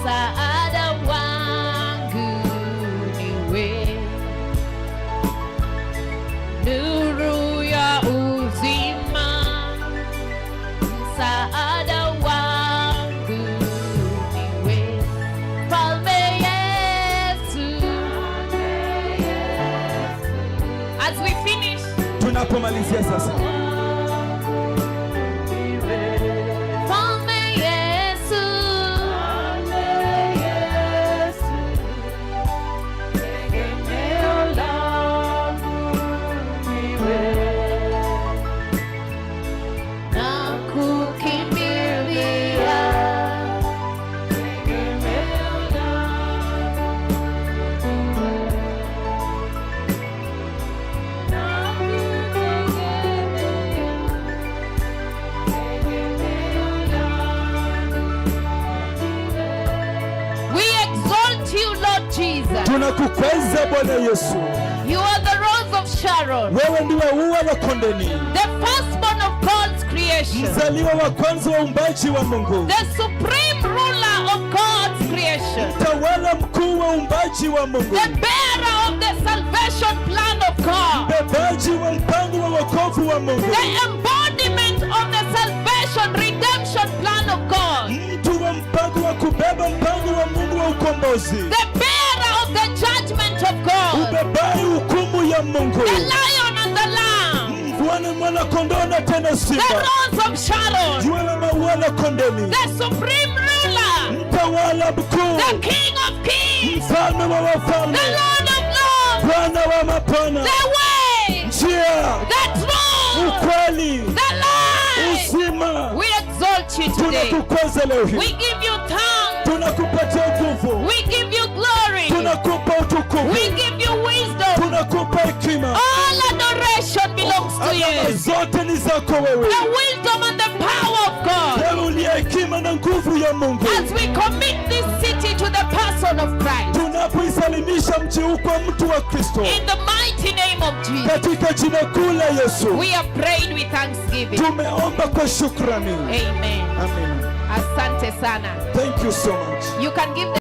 msaada wangu niwe, nuru ya uzima, msaada wangu niwe, Mfalme Yesu. As we finish, tunapomalizia sasa, Mfalme Yesu, tegemeo langu niwe, na kukimbilia, tegemeo langu niwe, na we exalt you, Lord Jesus. tunakukweza Bwana Yesu. You are the Rose of Sharon, Wewe ndiwe ua la kondeni, the firstborn of God's creation, mzaliwa wa kwanza wa uumbaji wa Mungu, the supreme ruler of God's creation, tawala mkuu wa uumbaji wa Mungu, the bearer of the salvation plan of God, bebaji wa mpango wa wokovu wa Mungu, the embodiment of the salvation redemption plan of God, mtu wa mpango wa kubeba mpango wa Mungu wa ukombozi, the bearer of the judgment of God, ubebai hukumu ya Mungu, the lion and the lamb, Bwana mwana kondoo na tena the simba, Rose of Sharon, jua la maua la kondeni, the supreme ruler, mtawala mkuu, the King of kings, mfalme wa wafalme, the Lord of lords, Bwana wa mapana, the way, njia, the truth, ukweli, the life. uzima. We exalt you today. Tunakukweza leo We hii, give you thanks. tunakupatia nguvu, We give you glory. tunakupa utukufu, We give you wisdom. tunakupa hekima. All adoration belongs to Adama you. zote ni zako wewe, The wisdom and the power of God. wewe uliye hekima na nguvu ya Mungu. As we commit this city to the person of Christ. Tunapoisalimisha mji huu kwa mtu wa Kristo, In the mighty name of Jesus. katika jina kuu la Yesu, We have prayed with thanksgiving. tumeomba kwa shukrani. Amen. Amen. Asante sana. Thank you so much. You can give the